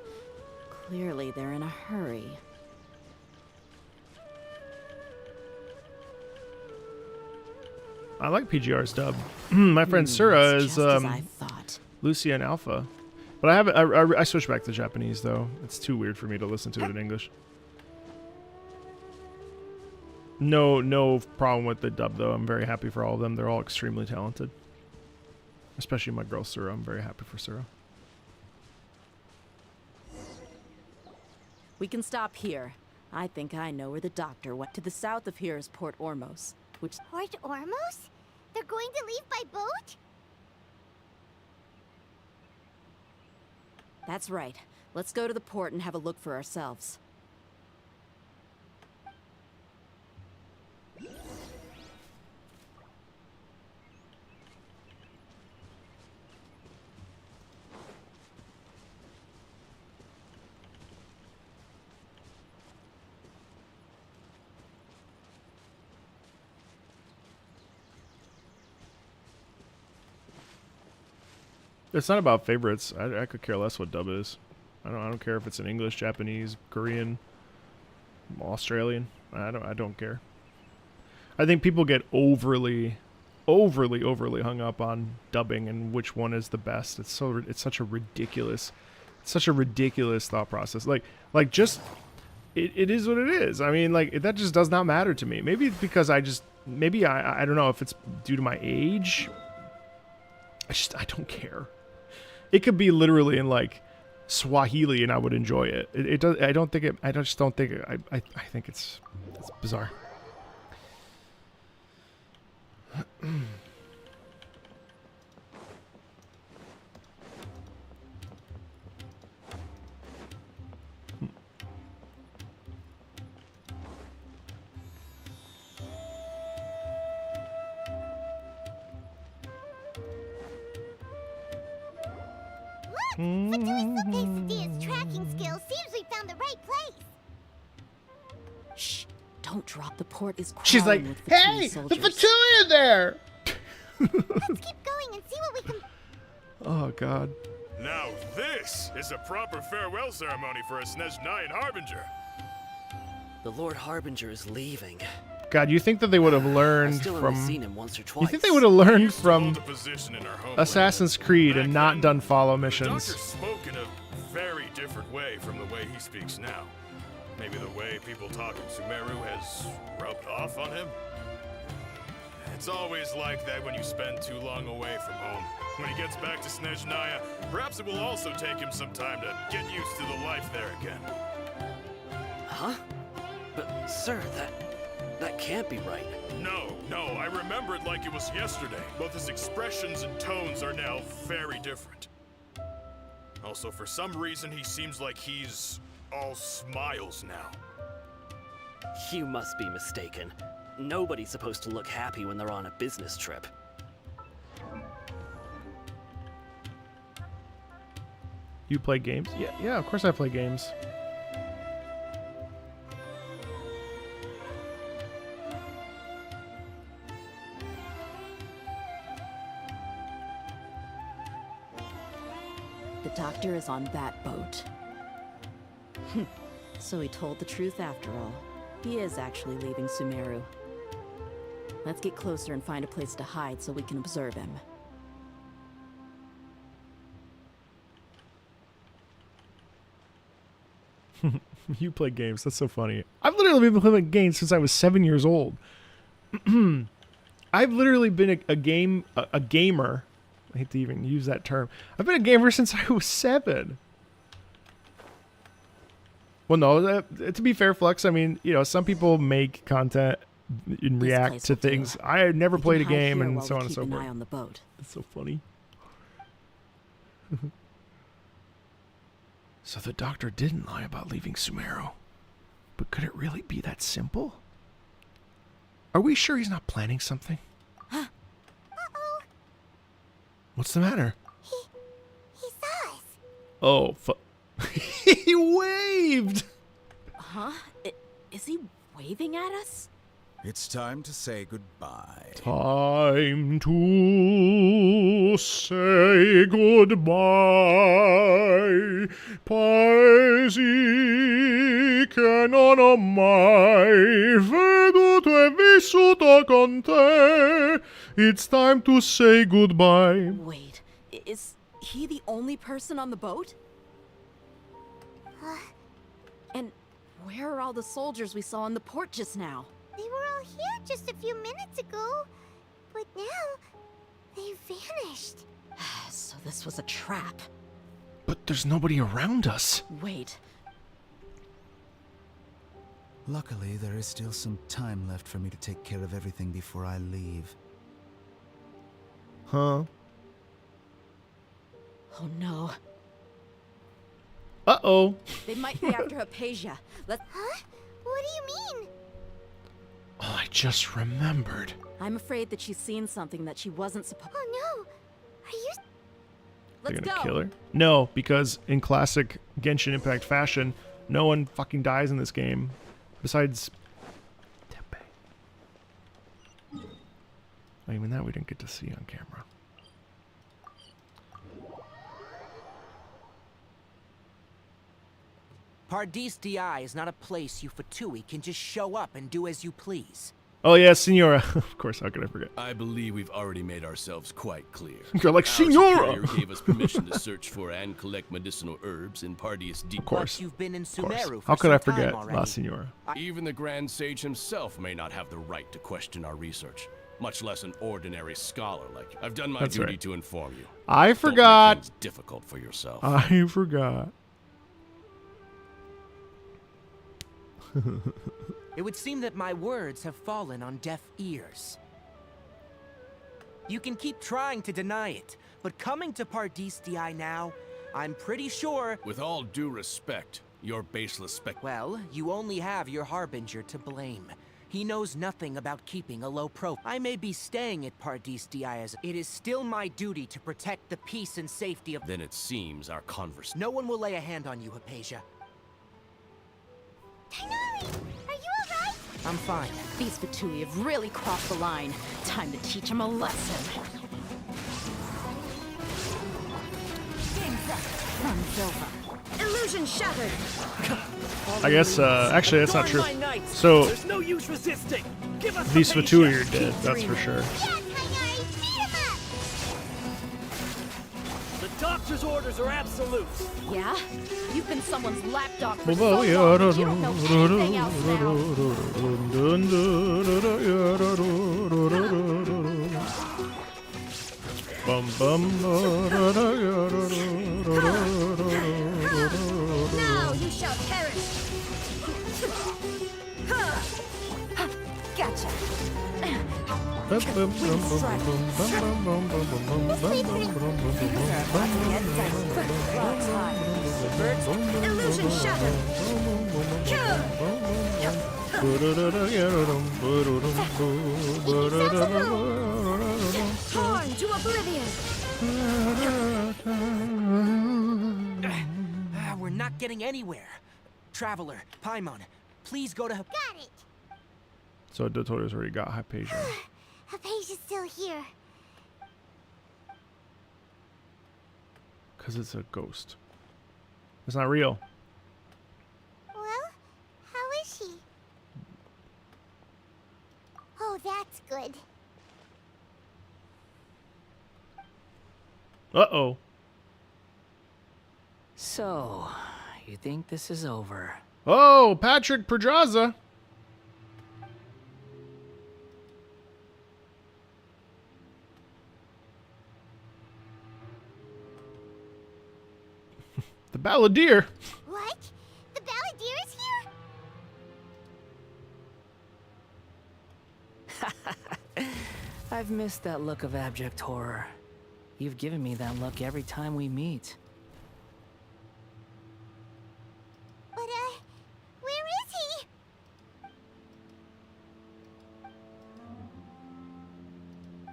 Clearly, they're in a hurry. I like PGR's dub. My friend Sura is just as I thought. Lucia and Alpha. But I switched back to Japanese though. It's too weird for me to listen to it in English. No problem with the dub though. I'm very happy for all of them. They're all extremely talented. Especially my girl Sura. I'm very happy for Sura. We can stop here. I think I know where the doctor went. To the south of here is Port Ormos, which... Port Ormos? They're going to leave by boat? That's right. Let's go to the port and have a look for ourselves. It's not about favorites. I could care less what dub is. I don't care if it's in English, Japanese, Korean, Australian. I don't care. I think people get overly hung up on dubbing and which one is the best. It's such a ridiculous thought process. Like just it is what it is. I mean, like that just does not matter to me. Maybe it's because I don't know if it's due to my age. I don't care. It could be literally in like Swahili and I would enjoy it. It does. I just don't think it. I think it's bizarre. For doing some quesadillas tracking skills, seems we found the right place. Shh! Don't drop. The port is crawling She's like, with hey, soldiers. the Fatulia there. Let's keep going and see what we can... Oh God. Now this is a proper farewell ceremony for a Snezhnayan Harbinger. The Lord Harbinger is leaving. God, you think that they would have learned I've still from? only seen him once or twice. You think they would have learned from Position in our homeland. Assassin's Creed and not done follow The doctor missions? spoke in a very different way from the way he speaks now. Maybe the way people talk in Sumeru has rubbed off on him? It's always like that when you spend too long away from home. When he gets back to Snezhnaya, perhaps it will also take him some time to get used to the life there again. Huh? But, sir, that can't be right. No, I remember it like it was yesterday. Both his expressions and tones are now very different. Also, for some reason, he seems like he's all smiles now. You must be mistaken. Nobody's supposed to look happy when they're on a business trip. You play games? Yeah, of course I play games. The doctor is on that boat. So he told the truth after all. He is actually leaving Sumeru. Let's get closer and find a place to hide so we can observe him. You play games. That's so funny. I've literally been playing games since I was 7 years old. I've literally been a gamer. I hate to even use that term. I've been a gamer since I was 7. Well, no, to be fair, Flux, I mean, you know, some people make content and react to things. I had never played a game and so on and so forth. On the boat. It's so funny. So the doctor didn't lie about leaving Sumeru. But could it really be that simple? Are we sure he's not planning something? Uh-oh. What's the matter? He saw us. Oh, he waved! Huh? Is he waving at us? It's time to say goodbye. Time to say goodbye. Paesi che non ho mai veduto e vissuto con te. It's time to say goodbye. Wait, is he the only person on the boat? And where are all the soldiers we saw in the port just now? They were all here just a few minutes ago, but now they vanished. So this was a trap. But there's nobody around us. Wait. Luckily, there is still some time left for me to take care of everything before I leave. Huh? Oh no. Uh-oh. They might be after Hypatia. Let's... Huh? What do you mean? Oh, I just remembered. I'm afraid that she's seen something that she wasn't supposed... Oh no! Are you... They're Let's gonna go! kill her? No, because in classic Genshin Impact fashion, no one fucking dies in this game. Besides... Tepe. Oh, even that we didn't get to see on camera. Paradis DI is not a place you Fatui can just show up and do as you please. Oh yeah, Senora. Of course, how could I forget? I believe we've already made ourselves quite clear. You're like, Our Senora! superior gave us permission to search for and collect medicinal herbs in Paradis DI. Of course. You've been in Of course. Sumeru for How could I some time forget already. La Senora? Even the Grand Sage himself may not have the right to question our research, much less an ordinary scholar like you. I've done my That's duty right. to inform you. I Don't forgot. make things difficult for yourself. I forgot. It would seem that my words have fallen on deaf ears. You can keep trying to deny it, but coming to Paradis DI now, I'm pretty sure... With all due respect, your baseless Well, you only have your Harbinger to blame. He knows nothing about keeping a low profile. I may be staying at Paradis DI as... It is still my duty to protect the peace and safety of... Then it seems our conversation... No one will lay a hand on you, Hypatia. Tighnari, are you alright? I'm fine. These Fatui have really crossed the line. Time to teach them a lesson. Game's up. Run's over. Illusion shattered. I guess, actually, that's not true. Darn my knights. So, There's no use resisting. Give us these the Fatui are patience. dead, that's for sure. Yeah, Tighnari, beat him up! The doctor's orders are absolute. Yeah? You've been someone's lapdog for Well, so long, yeah, that you don't know anything else Bum bum. Now you shall perish. Gotcha. Illusion shattered. Torn to oblivion. We're not getting anywhere. Traveler, Paimon, please go to... Got it! So Dotori's already got Hypatia. Hypatia's still here. Because it's a ghost. It's not real. Well, how is she? Oh, that's good. Uh-oh. So, you think this is over. Oh, Patrick Pedraza. The Balladeer. What? The Balladeer is here? I've missed that look of abject horror. You've given me that look every time we meet. But, where is he?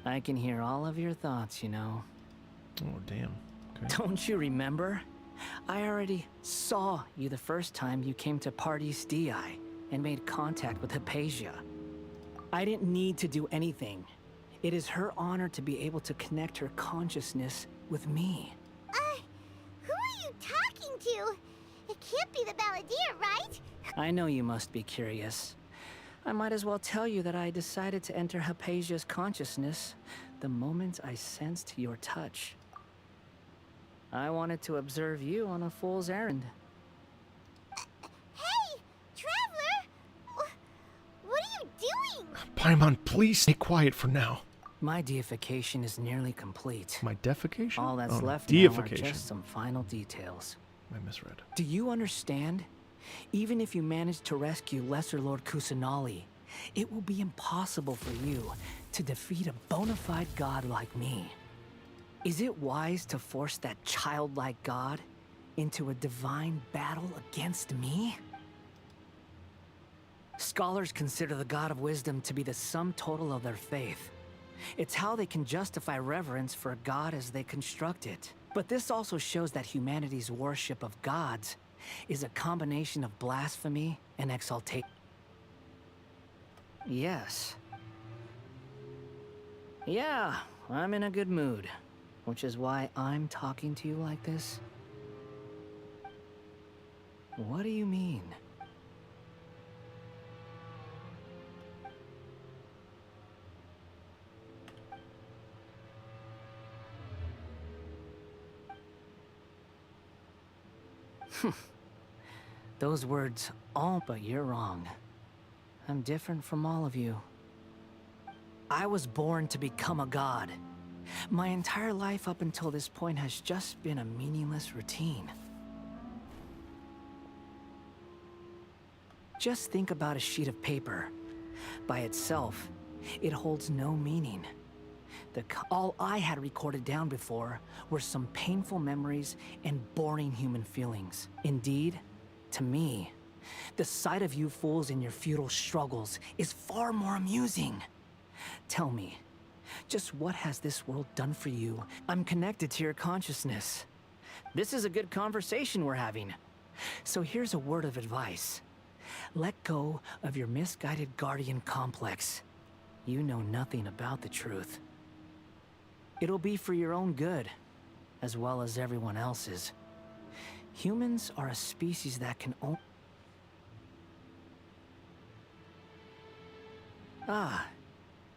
I can hear all of your thoughts, you know. Oh, damn. Okay. Don't you remember? I already saw you the first time you came to Party's DI and made contact with Hypatia. I didn't need to do anything. It is her honor to be able to connect her consciousness with me. Who are you talking to? It can't be the Balladeer, right? I know you must be curious. I might as well tell you that I decided to enter Hypatia's consciousness the moment I sensed your touch. I wanted to observe you on a fool's errand. Hey, Traveler! What are you doing? Paimon, please stay quiet for now. My deification is nearly complete. My defecation? All that's Oh, left now are deification. just some final details. I misread. Do you understand? Even if you manage to rescue Lesser Lord Kusanali, it will be impossible for you to defeat a bona fide god like me. Is it wise to force that childlike god into a divine battle against me? Scholars consider the god of wisdom to be the sum total of their faith. It's how they can justify reverence for a god as they construct it. But this also shows that humanity's worship of gods is a combination of blasphemy and exaltation. Yes. Yeah, I'm in a good mood, which is why I'm talking to you like this. What do you mean? Those words all, but you're wrong. I'm different from all of you. I was born to become a god. My entire life up until this point has just been a meaningless routine. Just think about a sheet of paper. By itself, it holds no meaning. All I had recorded down before were some painful memories and boring human feelings. Indeed, to me, the sight of you fools in your futile struggles is far more amusing. Tell me, just what has this world done for you? I'm connected to your consciousness. This is a good conversation we're having. So here's a word of advice. Let go of your misguided guardian complex. You know nothing about the truth. It'll be for your own good, as well as everyone else's. Humans are a species that can only... Ah,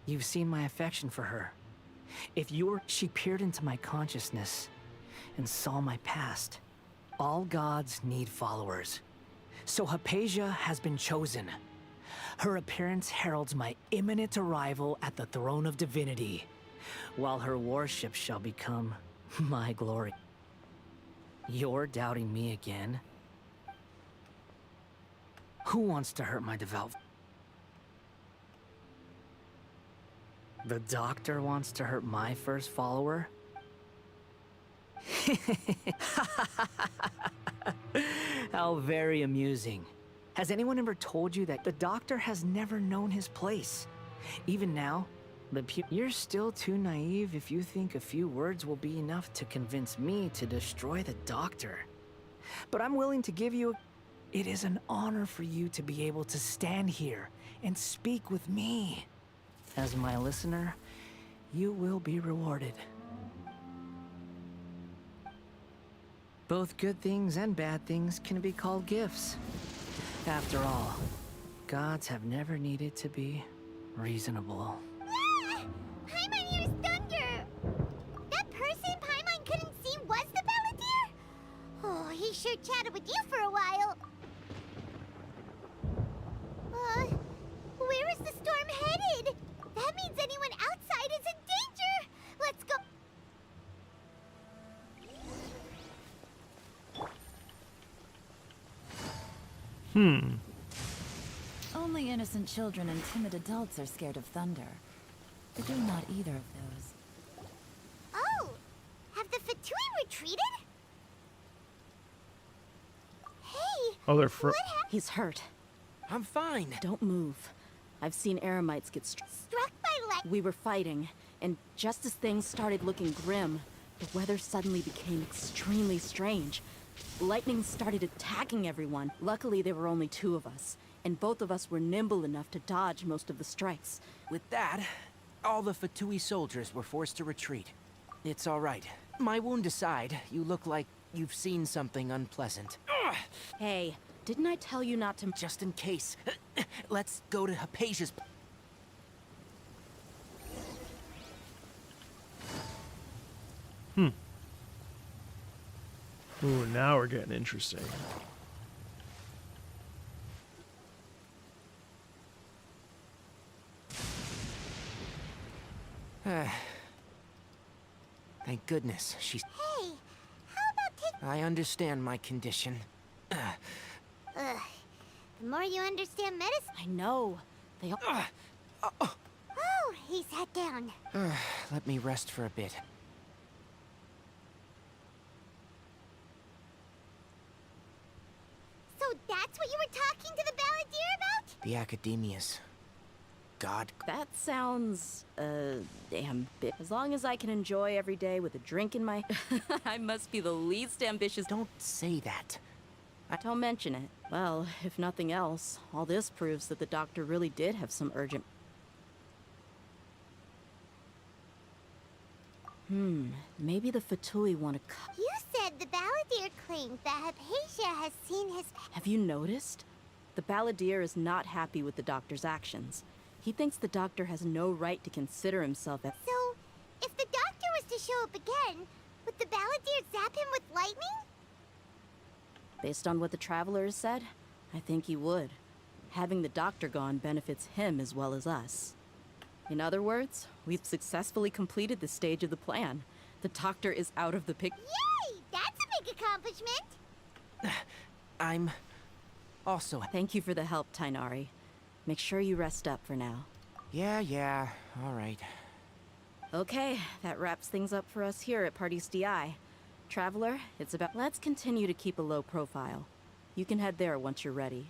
you've seen my affection for her. She peered into my consciousness and saw my past. All gods need followers. So Hypatia has been chosen. Her appearance heralds my imminent arrival at the throne of divinity, while her worship shall become my glory. You're doubting me again? Who wants to hurt my devout? The doctor wants to hurt my first follower? How very amusing. Has anyone ever told you that the doctor has never known his place? Even now, you're still too naive if you think a few words will be enough to convince me to destroy the doctor. But I'm willing to give you... It is an honor for you to be able to stand here and speak with me. As my listener, you will be rewarded. Both good things and bad things can be called gifts. After all, gods have never needed to be reasonable. Paimon hears thunder! That person Paimon couldn't see was the Balladeer? Oh, he sure chatted with you for a while. Where is the storm headed? That means anyone outside is in danger. Let's go. Only innocent children and timid adults are scared of thunder. But you're not either of those. Oh, have the Fatui retreated? Hey, Oh, they're He's hurt. I'm fine. Don't move. I've seen Eremites get struck by lightning. We were fighting, and just as things started looking grim, the weather suddenly became extremely strange. Lightning started attacking everyone. Luckily, there were only 2 of us, and both of us were nimble enough to dodge most of the strikes. With that, all the Fatui soldiers were forced to retreat. It's all right. My wound aside, you look like you've seen something unpleasant. Ugh! Hey, didn't I tell you not to— Just in case. Let's go to Hypatia's— Ooh, now we're getting interesting. Thank goodness she's— Hey, how about taking— I understand my condition. Ugh. The more you understand medicine— I know. They all— Oh, he sat down. Let me rest for a bit. So that's what you were talking to the Balladeer about? The Academia's god. That sounds, damn bit. As long as I can enjoy every day with a drink in my— I must be the least ambitious— Don't say that. Don't mention it. Well, if nothing else, all this proves that the doctor really did have some urgent— maybe the Fatui want to cut— You said the Balladeer claimed that Hypatia has seen his— Have you noticed? The Balladeer is not happy with the doctor's actions. He thinks the doctor has no right to consider himself as— So, if the doctor was to show up again, would the Balladeer zap him with lightning? Based on what the Traveler has said, I think he would. Having the doctor gone benefits him as well as us. In other words, we've successfully completed this stage of the plan. The doctor is out of the pic— Yay! That's a big accomplishment! I'm also— Thank you for the help, Tainari. Make sure you rest up for now. Yeah, all right. Okay, that wraps things up for us here at Parties DI. Traveler, it's about— Let's continue to keep a low profile. You can head there once you're ready.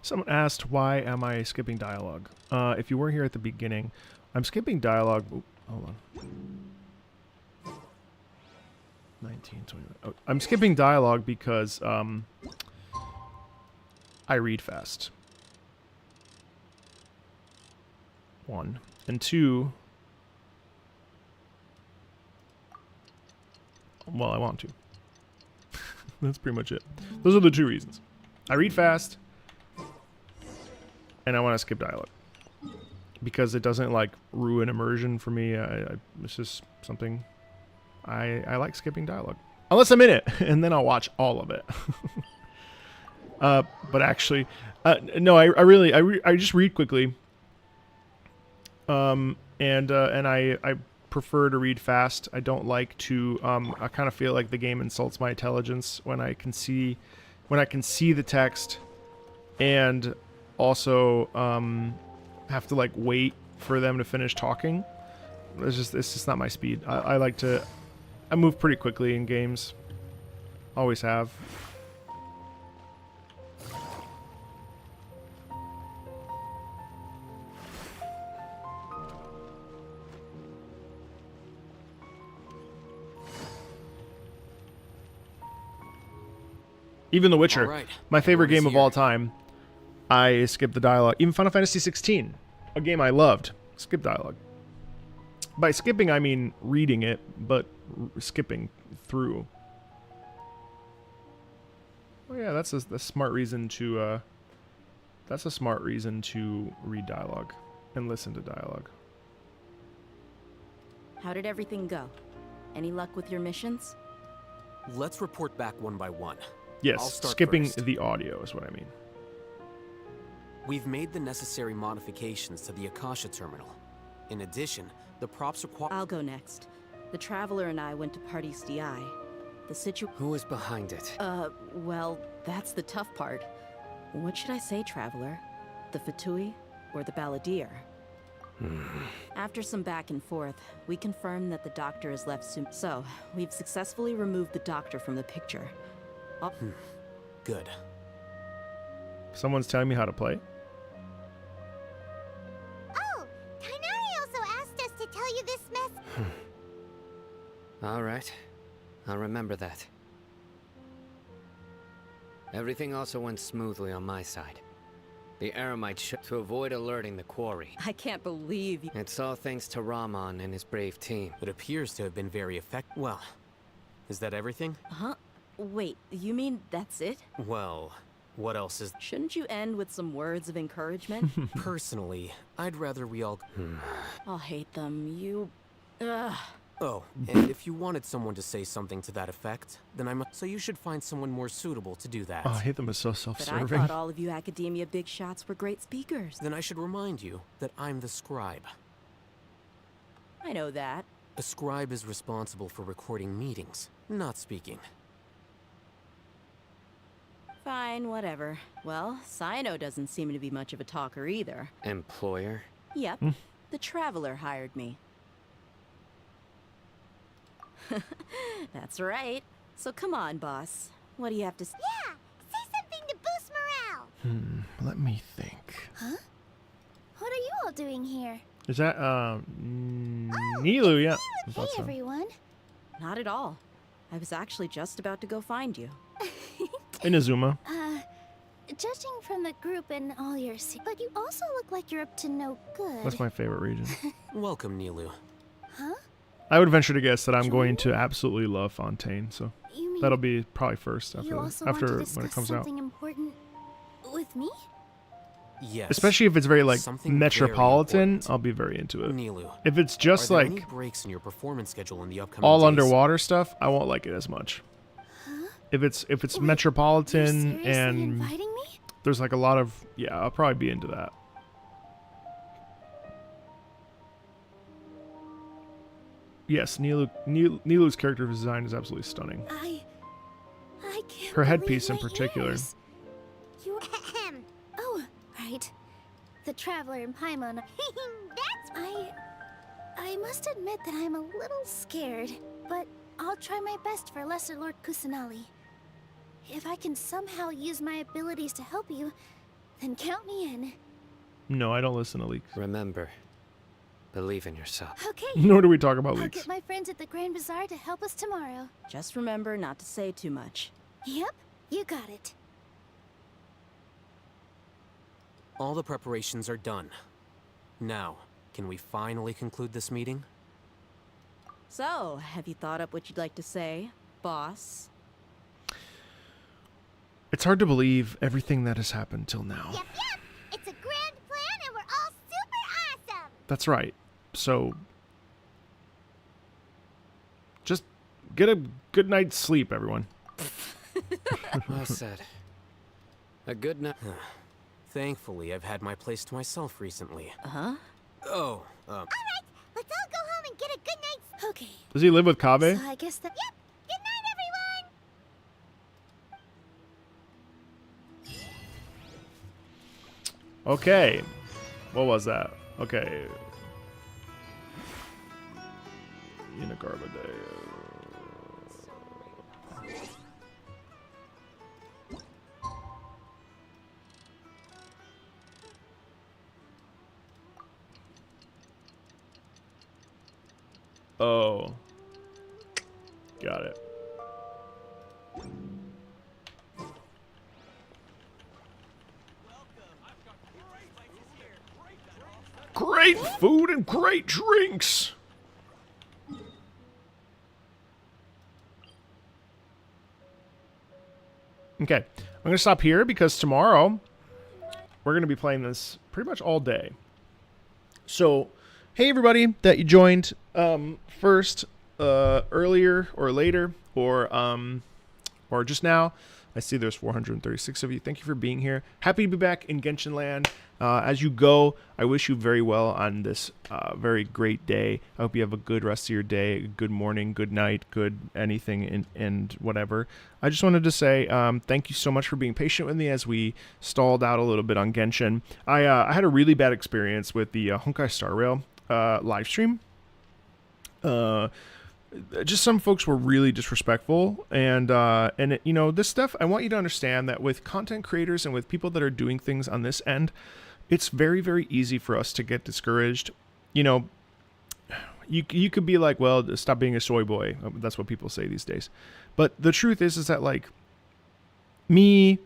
Someone asked, why am I skipping dialogue? If you were here at the beginning, I'm skipping dialogue. Oop, hold on. 19, 20. Oh, I'm skipping dialogue because I read fast. 1. And 2, well, I want to. That's pretty much it. Those are the 2 reasons. I read fast, and I want to skip dialogue. Because it doesn't, like, ruin immersion for me. It's just something I like skipping dialogue. Unless I'm in it, and then I'll watch all of it. But actually, no, I just read quickly. And I prefer to read fast. I don't like to, I kind of feel like the game insults my intelligence when I can see the text and also, have to, like, wait for them to finish talking. It's just not my speed. I move pretty quickly in games. Always have. Even The Witcher, right. my favorite game Everyone's of all time, I skip the dialogue. Even Final Fantasy 16, a game I loved, skip dialogue. By skipping, I mean reading it, but skipping through. Oh yeah, that's a smart reason to That's a smart reason to read dialogue and listen to dialogue. How did everything go? Any luck with your missions? Let's report back one by one. Yes, I'll start skipping first. the audio is what I mean. We've made the necessary modifications to the Akasha terminal. In addition, the props require... I'll go next. The Traveler and I went to Party's DI. The Who is behind it? Well, that's the tough part. What should I say, Traveler? The Fatui or the Balladeer? After some back and forth, we confirmed that the Doctor has left soon. So, we've successfully removed the Doctor from the picture. Good. Someone's telling me how to play? Oh, Tainari also asked us to tell you this mess. All right. I'll remember that. Everything also went smoothly on my side. The Eremite ship to avoid alerting the quarry. I can't believe you... It's all thanks to Rahman and his brave team. It appears to have been very effective. Well, is that everything? Huh? Wait, you mean that's it? Well, what else is... Shouldn't you end with some words of encouragement? Personally, I'd rather we all... I'll hate them. You... Ugh. Oh, and if you wanted someone to say something to that effect, then so you should find someone more suitable to do that. Oh, I hate them as so But self-serving. I thought all of you academia big shots were great speakers. Then I should remind you that I'm the scribe. I know that. A scribe is responsible for recording meetings, not speaking. Fine, whatever. Well, Cyno doesn't seem to be much of a talker either. Employer? Yep. The Traveler hired me. That's right. So come on, boss. What do you have to say? Yeah, say something to boost morale. Let me think. Huh? What are you all doing here? Is that, Nilu? Yeah. I Hey, thought so. everyone. Not at all. I was actually just about to go find you. Inazuma. Judging from the group and all your but you also look like you're up to no good. That's my favorite region. Welcome, Nilu. Huh? I would venture to guess that I'm going to absolutely love Fontaine, so You mean that'll be probably first you also after want to when it discuss comes out. something important with me? Yes. Especially if it's very like Something metropolitan, I'll be very into it. Nilu, If it's just are there like any breaks in your performance schedule in the upcoming all days? underwater stuff, I won't like it as much. If it's metropolitan and inviting me? there's like a lot of I'll probably be into that. Yes, Nilu's character design is absolutely stunning. I can't. Her headpiece believe in my particular. ears. You. Oh, right. The Traveler and Paimon. That's. I must admit that I'm a little scared, but I'll try my best for Lesser Lord Kusanali. If I can somehow use my abilities to help you, then count me in. No, I don't listen to leaks. Remember, believe in yourself. Okay. Nor do we talk about I'll leaks. get my friends at the Grand Bazaar to help us tomorrow. Just remember not to say too much. Yep, you got it. All the preparations are done. Now, can we finally conclude this meeting? So, have you thought up what you'd like to say, boss? It's hard to believe everything that has happened till now. Yep. It's a grand plan and we're all super awesome. That's right. So just get a good night's sleep, everyone. Well said. A good night. Thankfully, I've had my place to myself recently. Uh-huh. Oh, All right, let's all go home and get a good night's. Okay. Does he live with Kabe? So I guess that. Yep. Good night, everyone. Okay. What was that? Okay. Unigarba Day. Oh. Got it. Great food and great drinks. Okay, I'm gonna stop here because tomorrow we're going to be playing this pretty much all day. So, hey everybody that you joined first, earlier or later, or just now. I see there's 436 of you. Thank you for being here. Happy to be back in Genshin Land. As you go, I wish you very well on this very great day. I hope you have a good rest of your day, good morning, good night, good anything, and whatever. I just wanted to say thank you so much for being patient with me as we stalled out a little bit on Genshin. I had a really bad experience with the Honkai Star Rail live stream. Just some folks were really disrespectful, and you know, this stuff, I want you to understand that with content creators and with people that are doing things on this end, it's very, very easy for us to get discouraged. You know, you could be like, well, stop being a soy boy. That's what people say these days. But the truth is that, like, me,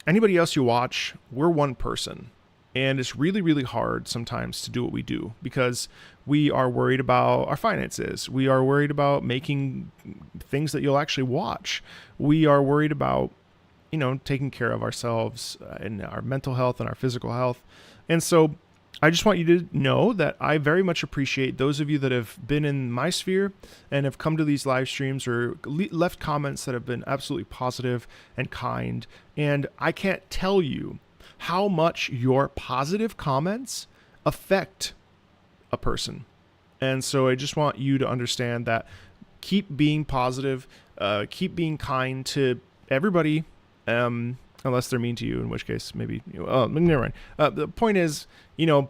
anybody else you watch, we're one person. And it's really, really hard sometimes to do what we do because we are worried about our finances. We are worried about making things that you'll actually watch. We are worried about, you know, taking care of ourselves and our mental health and our physical health. And so I just want you to know that I very much appreciate those of you that have been in my sphere and have come to these live streams or left comments that have been absolutely positive and kind. And I can't tell you how much your positive comments affect a person. And so I just want you to understand that keep being positive, keep being kind to everybody, unless they're mean to you, in which case maybe, never mind. The point is, you know,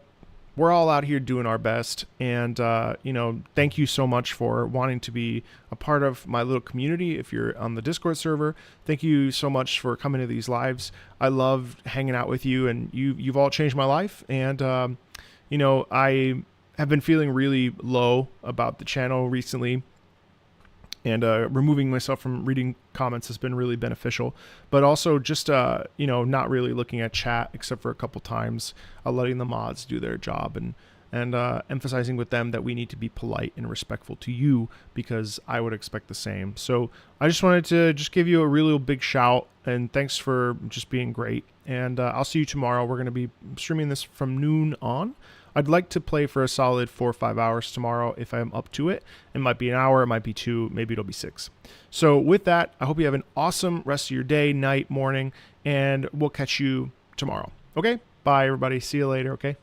we're all out here doing our best. And, you know, thank you so much for wanting to be a part of my little community. If you're on the Discord server, thank you so much for coming to these lives. I love hanging out with you, and you've all changed my life. And, you know, I have been feeling really low about the channel recently. And removing myself from reading comments has been really beneficial. But also just, you know, not really looking at chat except for a couple times, letting the mods do their job and emphasizing with them that we need to be polite and respectful to you because I would expect the same. So I just wanted to just give you a really big shout and thanks for just being great. And I'll see you tomorrow. We're going to be streaming this from noon on. I'd like to play for a solid 4 or 5 hours tomorrow if I'm up to it. It might be an hour, it might be 2, maybe it'll be 6. So with that, I hope you have an awesome rest of your day, night, morning, and we'll catch you tomorrow. Okay? Bye, everybody. See you later, okay?